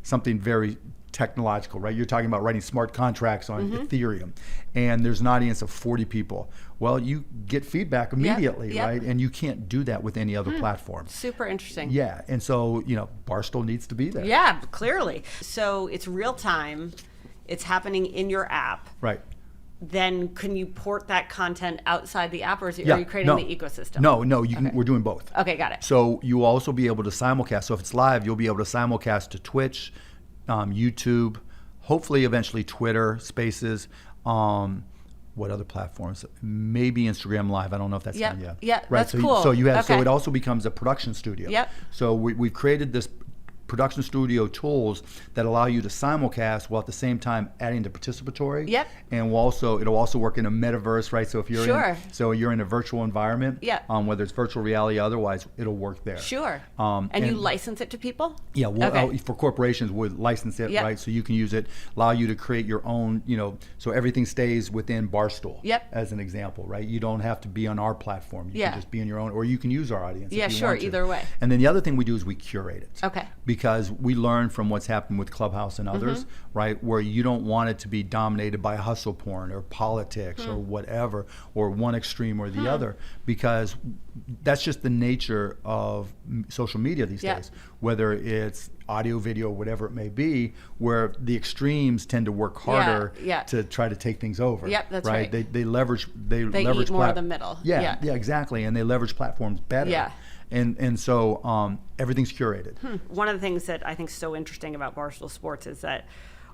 something very technological, right? You're talking about writing smart contracts on Ethereum, and there's an audience of 40 people. Well, you get feedback immediately, Yep. right? And you can't do that with any other platform. Super interesting. Yeah, and so Barstool needs to be there. Yeah, clearly. So it's real time. It's happening in your app. Right. Then can you port that content outside the app, or are you creating the ecosystem? No, we're doing both. Okay, got it. So you'll also be able to simulcast. So if it's live, you'll be able to simulcast to Twitch, YouTube, hopefully eventually Twitter Spaces. What other platforms? Maybe Instagram Live. I don't know if that's done yet. Yeah, right. that's So cool. So you have. Okay. So it also becomes a production studio. Yep. So we've created this production studio tools that allow you to simulcast while at the same time adding the participatory. Yep. And it'll also work in a metaverse, right? So if you're you're in a virtual environment, whether it's virtual reality, otherwise it'll work there. Sure. And you license it to people? Yeah, for corporations would license it, right? So you can use it, allow you to create your own, so everything stays within Barstool. Yep. As an example, right? You don't have to be on our platform. You can just be in your own, or you can use our audience. Yeah, if you sure, want to. either way. And then the other thing we do is we curate it. Okay. Because we learn from what's happened with Clubhouse and others, right? Where you don't want it to be dominated by hustle porn or politics or whatever, or one extreme or the other, because that's just the nature of social media these days. Whether it's audio, video, whatever it may be, where the extremes tend to work harder to try to take things over. Yep, that's right. They leverage. They eat more of the middle. Yeah, exactly, and they leverage platforms better. Yeah. And so everything's curated. One of the things that I think is so interesting about Barstool Sports is that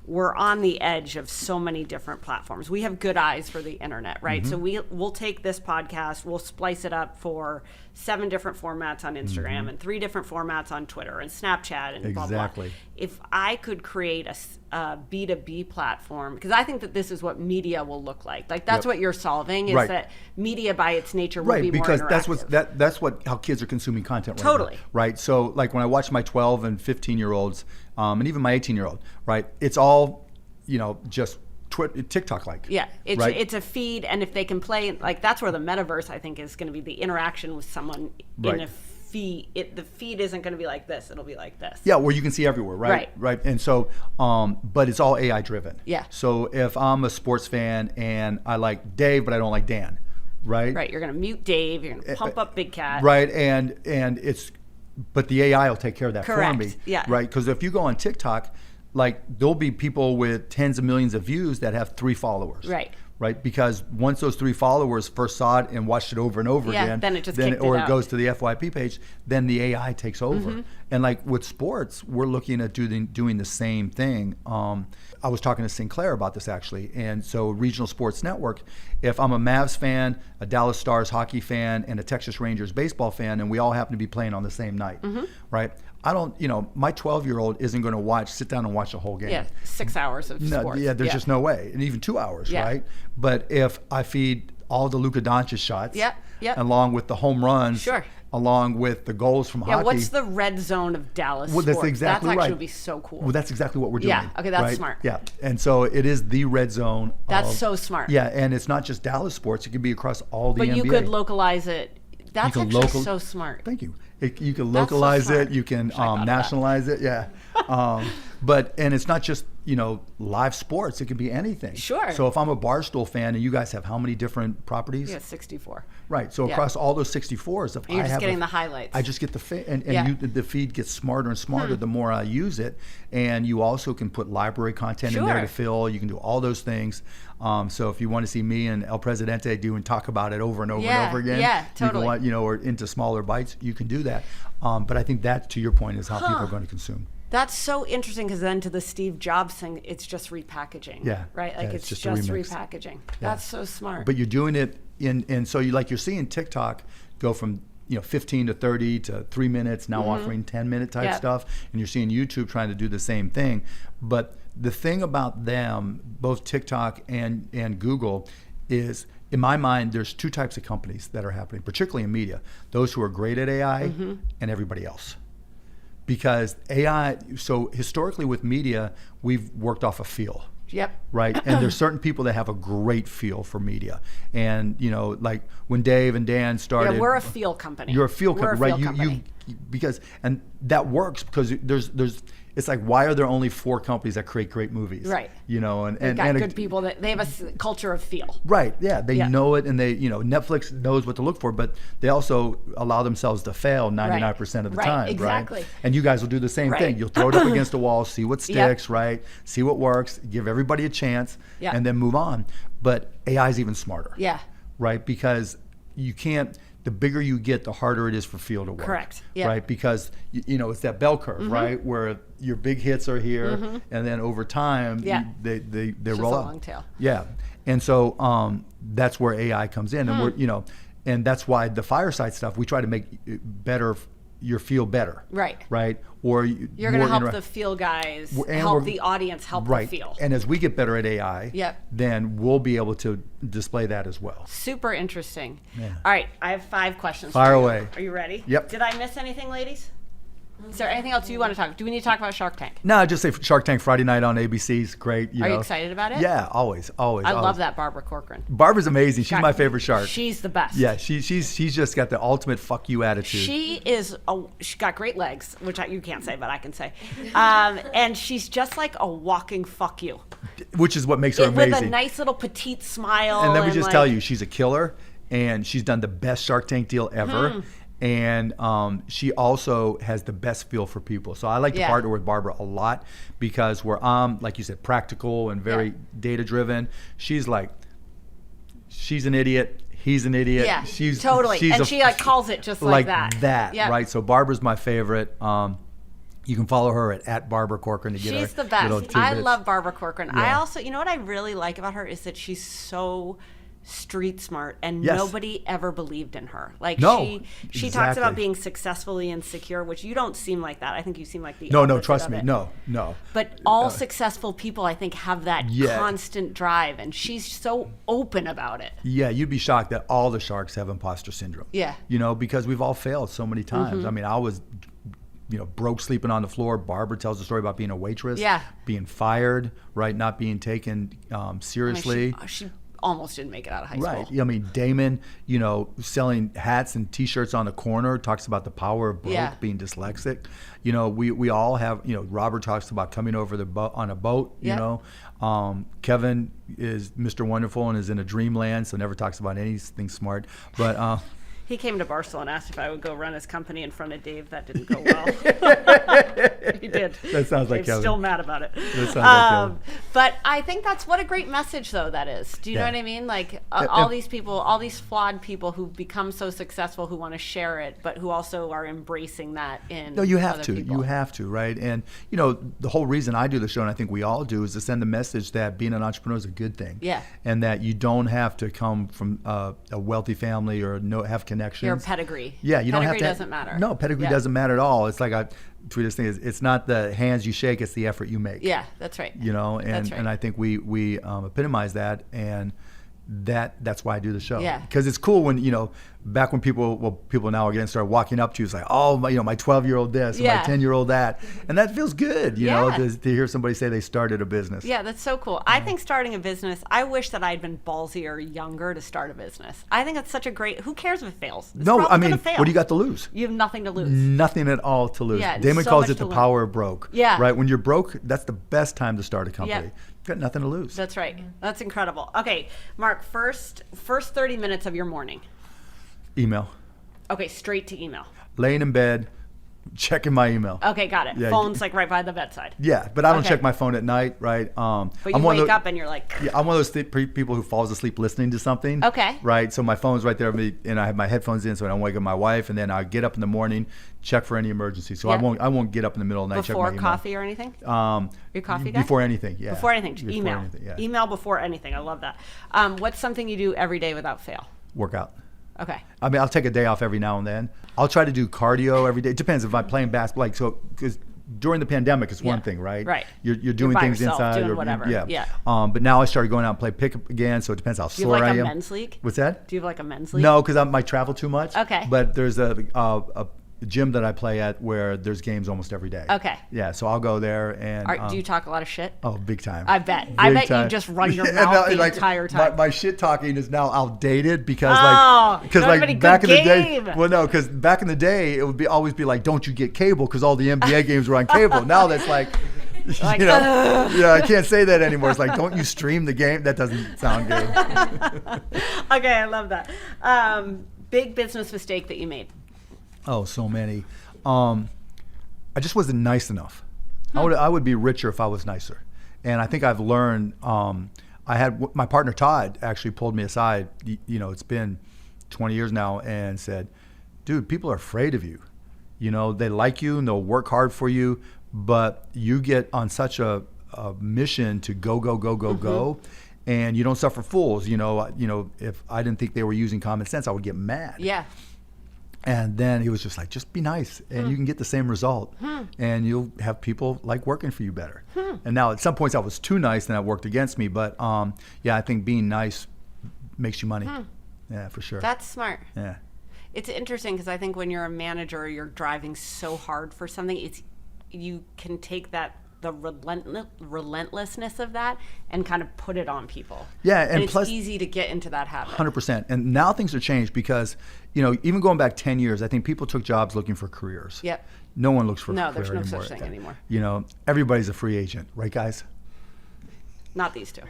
we're on the edge of so many different platforms. We have good eyes for the internet, right? So we'll take this podcast, we'll splice it up for 7 different formats on Instagram and 3 different formats on Twitter and Snapchat and blah, blah. Exactly. if I could create a B2B platform, because I think that this is what media will look like. Like that's what you're solving is that media by its nature will be more because interactive. that's how kids are consuming content right Totally. now, right? So like when I watch my 12 and 15-year-olds, and even my 18-year-old, right? It's all, just TikTok like. Yeah, right? it's a feed, and if they can play, like that's where the metaverse I think is going to be the interaction with someone in a feed. The feed isn't going to be like this; it'll be like this. Yeah, where you can see everywhere, right? Right. And so, but it's all AI driven. Yeah. So if I'm a sports fan and I like Dave, but I don't like Dan, right? Right. You're going to mute Dave. You're going to pump up Big Cat. Right. And but the AI will take care of that for me. Yeah. Right. Because if you go on TikTok, like there'll be people with tens of millions of views that have 3 followers. Right, because once those 3 followers first saw it and watched it over and over again, then it just kicked it out. goes to the FYP page, then the AI takes over. And like with sports, we're looking at doing the same thing. I was talking to Sinclair about this actually, and so Regional Sports Network, if I'm a Mavs fan, a Dallas Stars hockey fan, and a Texas Rangers baseball fan, and we all happen to be playing on the same night, right? I don't, my 12-year-old isn't going to sit down and watch the whole game. Yeah, 6 hours of sports. Yeah, there's just no way, and even 2 hours, right? But if I feed all the Luka Doncic shots, along with the home runs, along with the goals from hockey. Yeah, what's the red zone of Dallas sports? That's exactly right. That right. actually would be so cool. Well, that's exactly what we're doing. Yeah, okay, that's right? smart. Yeah, and so it is the red zone. That's so smart. Yeah, and it's not just Dallas sports. It could be across all the NBA. But you could localize it. That's actually so smart. Thank you. You can localize it. You can nationalize it. Yeah. And it's not just, live sports. It can be anything. Sure. So if I'm a Barstool fan and you guys have how many different properties? Yeah, 64. Right. So across all those 64s, if you're just getting the highlights. I just get the feed, the feed gets smarter and smarter the more I use it. And you also can put library content in there to fill. You can do all those things. So if you want to see me and El Presidente talk about it over and over and over again, totally. You can, or into smaller bites, you can do that. But I think that, to your point, is how people are going to consume. That's so interesting because then to the Steve Jobs thing, it's just repackaging. Yeah. Right? Like it's just repackaging. Yeah. That's so smart. But you're doing it and so you're seeing TikTok go from 15 to 30 to 3 minutes, now offering 10-minute type stuff, and you're seeing YouTube trying to do the same thing. But the thing about them, both TikTok and Google, is in my mind there's 2 types of companies that are happening, particularly in media. Those who are great at AI and everybody else. Because AI, so historically with media, we've worked off a feel. Yep. Right. And there's certain people that have a great feel for media. And, like when Dave and Dan started. Yeah, we're a feel company. You're a feel company, right? Company. And that works because there's it's like, why are there only 4 companies that create great movies? Right. And they've got good people that they have a culture of feel. Right. Yeah. They know it, and they, Netflix knows what to look for, but they also allow themselves to fail 99% of the time. Exactly. Right. And you guys will do the same thing. You'll throw it up against a wall, see what sticks, right? See what works, give everybody a chance, and then move on. But AI is even smarter. Yeah. Right. Because you can't. The bigger you get, the harder it is for feel to work. Correct. Yeah. Right? Because, it's that bell curve, right? Where your big hits are here, and then over time, they roll up. Long tail. Yeah. And so that's where AI comes in. And we're, and that's why the fireside stuff, we try to make it better, your feel better. Right. Right? Or you're going to help the feel guys, help the audience help the feel. And as we get better at AI, then we'll be able to display that as well. Super interesting. Yeah. All right, I have 5 questions. Fire away. Are you ready? Yep. Did I miss anything, ladies? Is there anything else you want to talk? Do we need to talk about Shark Tank? No, just say Shark Tank Friday night on ABC is great. Are you excited about it? Yeah, always. I love that Barbara Corcoran. Barbara's amazing. She's my favorite shark. She's the best. Yeah, she's just got the ultimate fuck you attitude. She's got great legs, which you can't say, but I can say. And she's just like a walking fuck you. Which is what makes her amazing. With a nice little petite smile. And let me just tell you, she's a killer, and she's done the best Shark Tank deal ever. And she also has the best feel for people. So I like to partner with Barbara a lot because we're, like you said, practical and very data-driven. She's like, she's an idiot. He's an idiot. Yeah, she's totally. And she calls it just like that. Yep. Right? So Barbara's my favorite. You can follow her at Barbara Corcoran to get She's her the best. little tidbits. I love Barbara Corcoran. Yeah. I also, what I really like about her is that she's so street smart, and Yes. nobody ever believed in her. Like No, she talks about exactly. being successfully insecure, which you don't seem like that. I think you seem like the No, opposite trust of me. it. No. But all successful people, I think, have that Yeah. constant drive, and she's so open about it. Yeah, you'd be shocked that all the sharks have imposter syndrome. Yeah. Because we've all failed so many times. I mean, I was, broke sleeping on the floor. Barbara tells the story about being a waitress. Yeah. Being fired, right? Not being taken seriously. She almost didn't make it out of high Right. school. I mean, Damon, selling hats and T-shirts on the corner, talks about the power of broke, Yeah. being dyslexic. We all have, Robert talks about coming over the on a boat, Yeah. Kevin is Mr. Wonderful and is in a dreamland, so never talks about anything smart. But He came to Barstool and asked if I would go run his company in front of Dave. That didn't go well. He did. That sounds like Dave's Kevin. still mad about it. That sounds like Kevin. But I think that's what a great message, though, that is. Do you know Yeah. what I mean? Like Yeah, all yeah. these people, all these flawed people who become so successful, who want to share it, but who also are embracing that in No, you have other to. people. You have to, right? And, the whole reason I do the show, and I think we all do, is to send the message that being an entrepreneur is a good thing. Yeah. And that you don't have to come from a wealthy family or have connections. Your pedigree. Yeah, you don't have Pedigree to. doesn't matter. No, pedigree Yeah. doesn't matter at all. It's like I tweet this thing is it's not the hands you shake, it's the effort you make. Yeah, that's right. And That's right. and I think we epitomize that, and that's why I do the show. Yeah. Because it's cool when back when people now are getting started walking up to you, it's like, oh, my 12-year-old this, or Yeah. my 10-year-old that, and that feels good, Yeah. to hear somebody say they started a business. Yeah, that's so cool. I think starting a business, I wish that I'd been ballsier younger to start a business. I think it's such a great, who cares if it fails? It's No, probably I mean, gonna fail. what do you got to lose? You have nothing to lose. Nothing at all to lose. Yeah, Damon so calls much it the to learn. power of broke. Yeah. Right? When you're broke, that's the best time to start a company. Yeah. You've got nothing to lose. That's right. That's incredible. Okay, Mark, first 30 minutes of your morning. Email. Okay, straight to email. Laying in bed, checking my email. Okay, got it. Yeah. Phone's like right by the bedside. Yeah, but I don't Okay. check my phone at night, right? But you I'm one of wake those- up and you're like, Yeah, I'm one of those people who falls asleep listening to something. Okay. Right, so my phone's right there, and I have my headphones in, so I don't wake up my wife, and then I get up in the morning, check for any emergency. So Yeah. I won't get up in the middle of the night check my before email. coffee or anything? Your coffee guy? Before anything, yeah. Before anything, Before email. anything, yeah. Email before anything. I love that. What's something you do every day without fail? Workout. Okay. I mean, I'll take a day off every now and then. I'll try to do cardio every day. It depends if I'm playing basketball. Because during the pandemic, it's one Yeah. thing, right? Right. You're doing by things yourself, inside. doing or, whatever. Yeah. Yeah. But now I started going out and play pickup again, so it depends how Do you sore have like I a am. men's league? What's that? Do you have like a men's league? No, because I might travel too much. Okay. But there's a gym that I play at where there's games almost every day. Okay. Yeah, so I'll go there and. Do you talk a lot of shit? Oh, big time. I bet. Big I bet time. you just run your And mouth the like, entire time. My shit talking is now outdated because Oh, because that would've been a back in good the day. game. Well, no, because back in the day it would always be like, don't you get cable because all the NBA games were on cable. Now that's like. Like, yeah, I can't say that anymore. It's like, don't you stream the game? That doesn't sound good. Okay, I love that. Big business mistake that you made. Oh, so many. I just wasn't nice enough. I would be richer if I was nicer. And I think I've learned, I had my partner Todd actually pulled me aside, it's been 20 years now, and said, dude, people are afraid of you. They like you and they'll work hard for you, but you get on such a mission to go, and you don't suffer fools. If I didn't think they were using common sense, I would get mad. Yeah. And then he was just like, just be nice and you can get the same result and you'll have people like working for you better. And now at some points I was too nice and that worked against me. But I think being nice makes you money. Yeah, for sure. That's smart. Yeah. It's interesting because I think when you're a manager, you're driving so hard for something. You can take the relentlessness of that and kind of put it on people. Yeah, and and it's plus easy to get into that habit. 100%. And now things have changed because, even going back 10 years, I think people took jobs looking for careers. Yep. No one looks for a No, career there's no anymore. such thing anymore. Everybody's a free agent, right, guys? Not these two.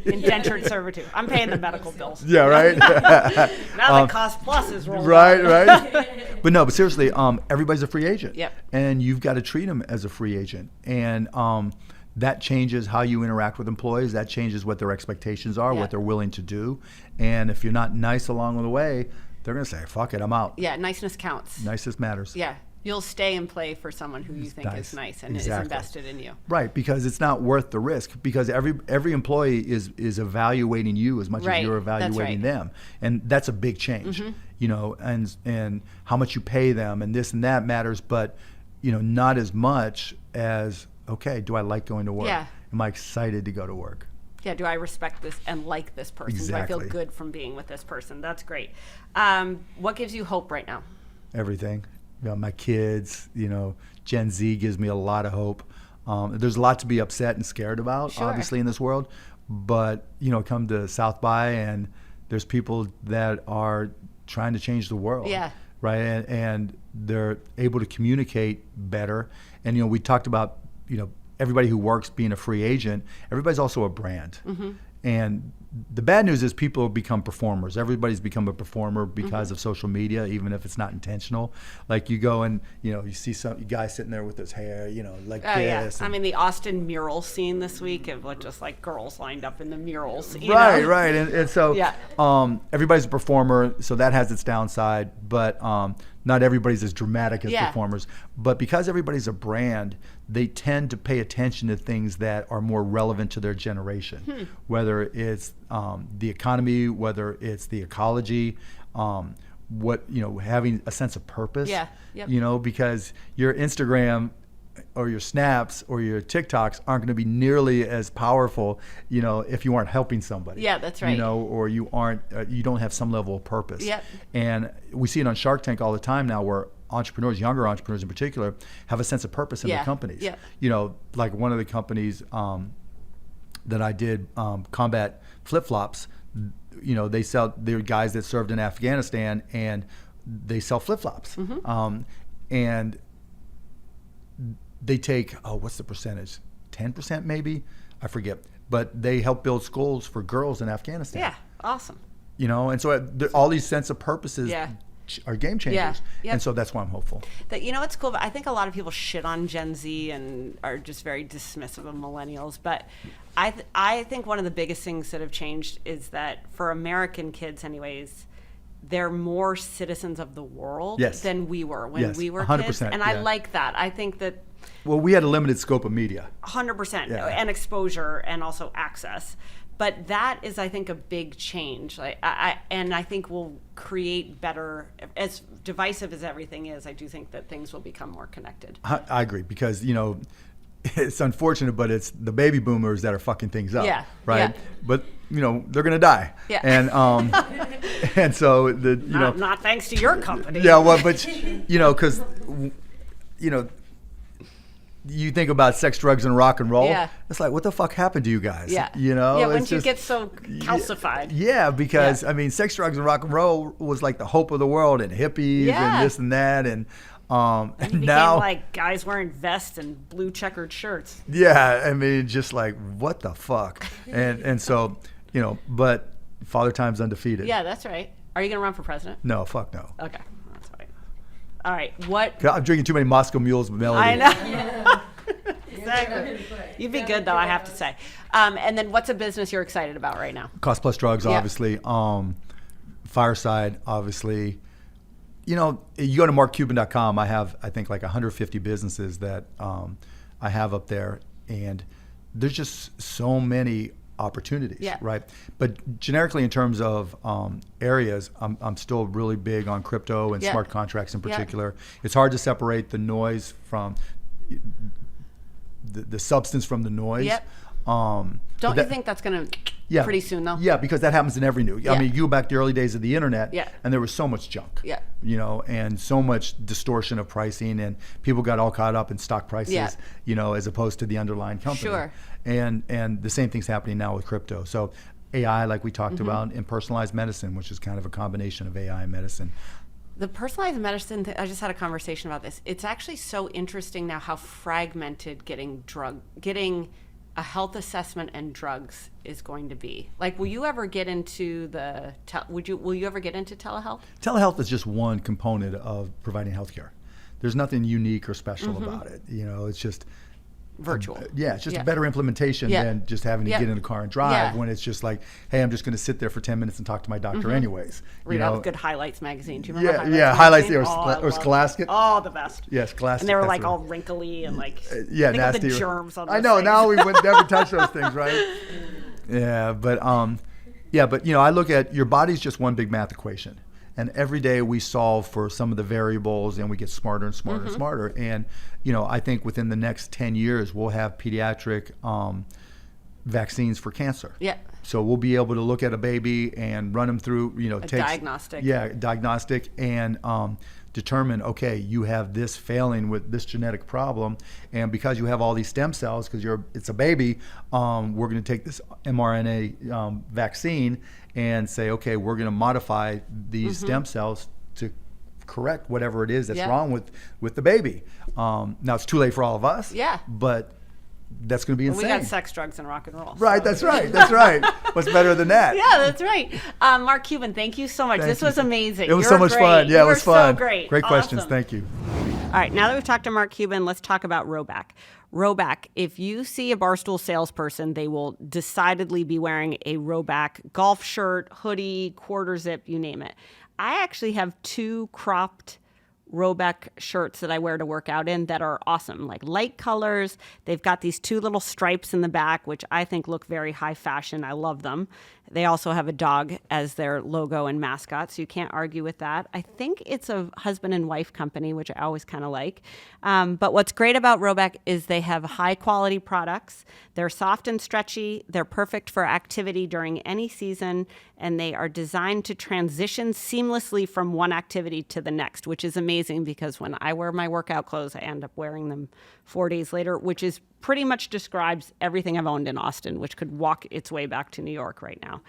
Indentured servitude. I'm paying the medical bills. Yeah, right. Now that Cost Plus is rolling. Right. But seriously, everybody's a free agent. Yep. And you've got to treat them as a free agent. And that changes how you interact with employees. That changes what their expectations are, Yeah. what they're willing to do. And if you're not nice along the way, they're going to say, fuck it, I'm out. Yeah, niceness counts. Nicest matters. Yeah. You'll stay and play for someone who you think is nice and is invested in you. Right, because it's not worth the risk. Because every employee is evaluating you as much as you're evaluating them, and that's a big change. You know, and how much you pay them and this and that matters, but you know, not as much as, okay, do I like going to work? Yeah. Am I excited to go to work? Yeah, do I respect this and like this person? Exactly. Do I feel good from being with this person? That's great. What gives you hope right now? Everything. You know, my kids, you know, Gen Z gives me a lot of hope. There's a lot to be upset and scared about, obviously, in this world. But, you know, come to South by and there's people that are trying to change the world. Yeah. Right. And they're able to communicate better. And, you know, we talked about, you know, everybody who works being a free agent. Everybody's also a brand. And the bad news is people become performers. Everybody's become a performer because of social media, even if it's not intentional. Like you go and, you know, you see some guy sitting there with his hair, you know, like this. I mean, the Austin mural scene this week of just like girls lined up in the murals. Right. And so everybody's a performer, so that has its downside. But not everybody's as dramatic as performers. But because everybody's a brand, they tend to pay attention to things that are more relevant to their generation, whether it's the economy, whether it's the ecology, having a sense of purpose. You know, because your Instagram or your snaps or your TikToks aren't going to be nearly as powerful, you know, if you aren't helping somebody. Yeah, that's right. You know, or you aren't, you don't have some level of purpose. Yep. And we see it on Shark Tank all the time now, where entrepreneurs, younger entrepreneurs in particular, have a sense of purpose in their companies. Yeah. You know, like one of the companies that I did, Combat Flip-Flops, you know, they're guys that served in Afghanistan and they sell flip-flops. And they take, what's the percentage? 10% maybe? I forget. But they help build schools for girls in Afghanistan. Yeah, awesome. You know, and so all these sense of purposes are game changers. And so that's why I'm hopeful. You know what's cool? I think a lot of people shit on Gen Z and are just very dismissive of millennials. But I think one of the biggest things that have changed is that for American kids anyways, they're more citizens of the world than we were when we were 100%, kids. And I like that. I think that... Well, we had a limited scope of media. 100%. And exposure and also access. But that is, I think, a big change. And I think will create better, as divisive as everything is, I do think that things will become more connected. I agree, because, you know, it's unfortunate, but it's the baby boomers that are fucking things up. Right? But, you know, they're going to die. And and so, not thanks to your company. Well, but, you know, because, you know, you think about sex, drugs, and rock and roll. It's like, what the fuck happened to you guys? You know? When you get so calcified. Because, I mean, sex, drugs, and rock and roll was like the hope of the world, and hippies and this and that. And now, like guys wearing vests and blue checkered shirts. I mean, just like, what the fuck? and so, you know, but Father Time's undefeated. Yeah, that's right. Are you going to run for president? No, fuck no. Okay. All right, what? I'm drinking too many Moscow Mules with Melody. I know. Exactly. You'd be good, though, I have to say. And then what's a business you're excited about right now? Cost Plus Drugs, obviously. Fireside, obviously. You know, you go to markcuban.com. I have, I think, like 150 businesses that I have up there. And there's just so many opportunities, right? But generically, in terms of areas, I'm still really big on crypto and smart contracts in particular. It's hard to separate the noise from the substance from the noise. Don't you think that's going to pretty soon, though? Yeah, because that happens in every new. I mean, you go back to the early days of the internet, and there was so much junk. You know, and so much distortion of pricing, and people got all caught up in stock prices, you know, as opposed to the underlying company. And the same thing's happening now with crypto. So AI, like we talked about, and personalized medicine, which is kind of a combination of AI and medicine. The personalized medicine, I just had a conversation about this. It's actually so interesting now how fragmented getting a health assessment and drugs is going to be. Like, will you ever get into will you ever get into telehealth? Telehealth is just one component of providing healthcare. There's nothing unique or special about it. You know, it's just, virtual. It's just Yeah. a better implementation Yeah. than just having to Yeah. get in the car and drive Yeah. when it's just like, hey, I'm just going to sit there for 10 minutes and talk to my doctor anyways. Read you out know? a good Highlights magazine. Do you remember Highlights magazine? or Scholastic. Oh, the best. Yeah, Scholastic. And they were that's like the- all wrinkly and like yeah, think nasty. of the germs on I those know. things. Now we would never touch those things, right? Yeah, but I look at your body's just one big math equation, and every day we solve for some of the variables, and we get smarter and smarter and smarter. And I think within the next 10 years we'll have pediatric vaccines for cancer. Yeah. So we'll be able to look at a baby and run them through, diagnostic. Yeah, diagnostic, and determine, okay, you have this failing with this genetic problem, and because you have all these stem cells, because it's a baby, we're going to take this mRNA vaccine and say, okay, we're going to modify these stem cells to correct whatever it is that's wrong with the baby. Now it's too late for all of us. Yeah. But that's going to be insane. We got sex, drugs, and rock and roll. Right, so. that's right. That's right. What's better than that? Yeah, that's right. Mark Cuban, thank you so much. Thank this you. was amazing. It was You're so much great. fun. Yeah, you it was fun. So great. Great questions. Awesome. Thank you. All right, now that we've talked to Mark Cuban, let's talk about Rhoback. Rhoback, if you see a Barstool salesperson, they will decidedly be wearing a Rhoback golf shirt, hoodie, quarter zip, you name it. I actually have 2 cropped Rhoback shirts that I wear to work out in that are awesome, like light colors. They've got these 2 little stripes in the back, which I think look very high fashion. I love them. They also have a dog as their logo and mascot, so you can't argue with that. I think it's a husband and wife company, which I always kind of like. But what's great about Rhoback is they have high quality products. They're soft and stretchy. They're perfect for activity during any season, and they are designed to transition seamlessly from one activity to the next, which is amazing because when I wear my workout clothes, I end up wearing them 4 days later, which is pretty much describes everything I've owned in Austin, which could walk its way back to New York right now.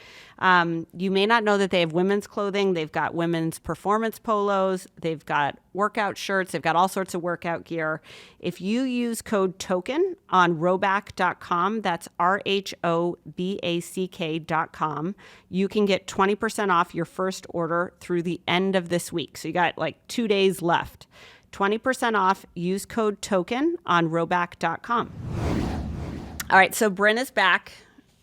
You may not know that they have women's clothing. They've got women's performance polos. They've got workout shirts. They've got all sorts of workout gear. If you use code TOKEN on Rhoback.com, that's RHOBACK.com, you can get 20% off your first order through the end of this week. So you got like 2 days left. 20% off. Use code TOKEN on Rhoback.com. All right, so Bryn is back.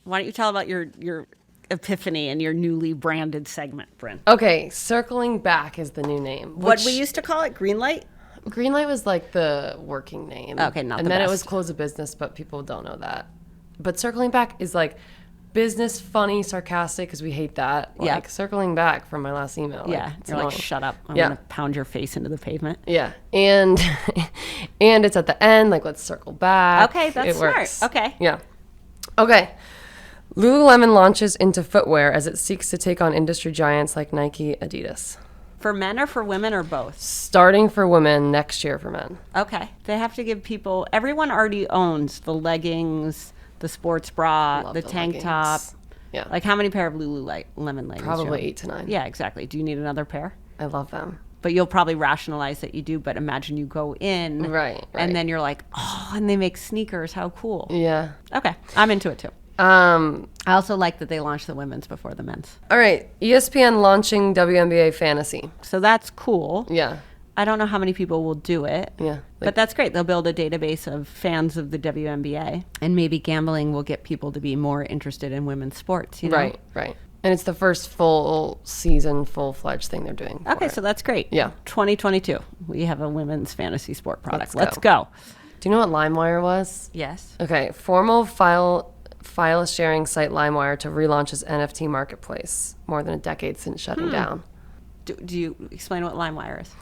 Why don't you tell about your epiphany and your newly branded segment, Bryn? Okay, Circling Back is the new name. What we used to call it, Greenlight? Greenlight was like the working name. Okay, not and the then best. it was close of business, but people don't know that. But Circling Back is like business, funny, sarcastic, because we hate that. Yeah. Like circling back from my last email. Yeah, it's you're like, annoying. shut up. I'm Yeah. going to pound your face into the pavement. Yeah, and and it's at the end, like let's circle back. Okay, that's it smart. works. Okay. Yeah. Okay. Lululemon launches into footwear as it seeks to take on industry giants like Nike, Adidas. For men or for women or both? Starting for women, next year for men. Okay. They have to give people, everyone already owns the leggings, the sports bra, Love the the tank leggings. top. Yeah. Like how many pair of Lululemon leggings? Probably do you 8 to 9. own? Yeah, exactly. Do you need another pair? I love them. But you'll probably rationalize that you do, but imagine you go in. Right. And then you're like, oh, and they make sneakers. How cool. Yeah. Okay. I'm into it too. I also like that they launched the women's before the men's. All right. ESPN launching WNBA fantasy. So that's cool. Yeah. I don't know how many people will do it. Yeah. But that's great. They'll build a database of fans of the WNBA. And maybe gambling will get people to be more interested in women's sports. You know? Right. Right. And it's the first full season, full-fledged thing they're doing. Okay, for so it. that's great. Yeah. 2022. We have a women's fantasy sport product. Let's Let's go. Do you know what LimeWire was? Yes. Okay. Formal file sharing site LimeWire to relaunch its NFT marketplace more than a decade since shutting down. Do you explain what LimeWire is?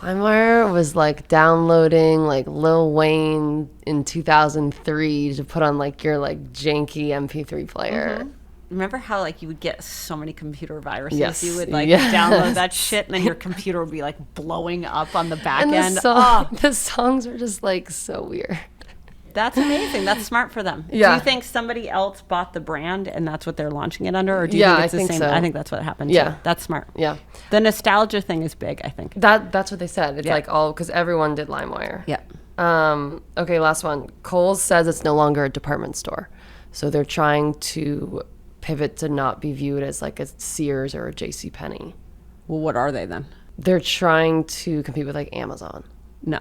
LimeWire was like downloading like Lil Wayne in 2003 to put on like your like janky MP3 player. Remember how like you would get so many computer viruses? Yes. You would like Yes. download that shit and then your computer would be like blowing up on the back And end. the songs were just like so weird. That's amazing. That's smart for them. Yeah. Do you think somebody else bought the brand and that's what they're launching it under? Or do you Yeah, think it's I the think same? so. I think that's what happened. Yeah. Too. That's smart. Yeah. The nostalgia thing is big, I think. That's what they said. It's Yeah. like all because everyone did LimeWire. Yeah. Okay, last one. Kohl's says it's no longer a department store. So they're trying to pivot to not be viewed as like a Sears or a JCPenney. Well, what are they then? They're trying to compete with like Amazon. No.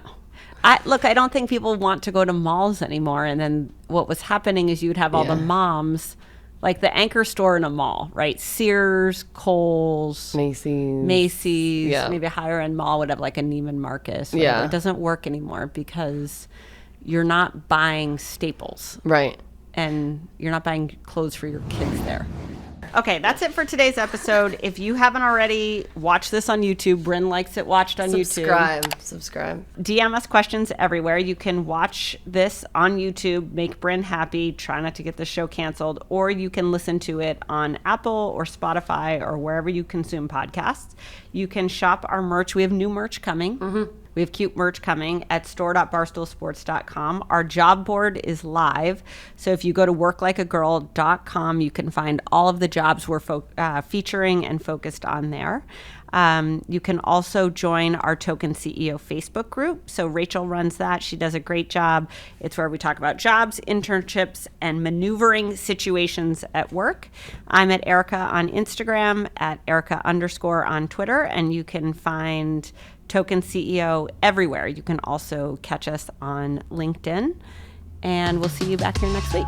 I don't think people want to go to malls anymore. And then what was happening is you'd have all the moms, like the anchor store in a mall, right? Sears, Kohl's, Macy's, maybe a higher end mall would have like a Neiman Marcus. Whatever. It doesn't work anymore because you're not buying staples. Right. And you're not buying clothes for your kids there. Okay, that's it for today's episode. If you haven't already, watch this on YouTube. Bryn likes it watched on YouTube. Subscribe. DM us questions everywhere. You can watch this on YouTube, make Bryn happy, try not to get the show canceled, or you can listen to it on Apple or Spotify or wherever you consume podcasts. You can shop our merch. We have new merch coming. Mm-hmm. We have cute merch coming at store.barstoolsports.com. Our job board is live. So if you go to worklikeagirl.com, you can find all of the jobs we're featuring and focused on there. You can also join our Token CEO Facebook group. So Rachel runs that. She does a great job. It's where we talk about jobs, internships, and maneuvering situations at work. I'm at Erika on Instagram, at Erika_ on Twitter, and you can find Token CEO everywhere. You can also catch us on LinkedIn, and we'll see you back here next week.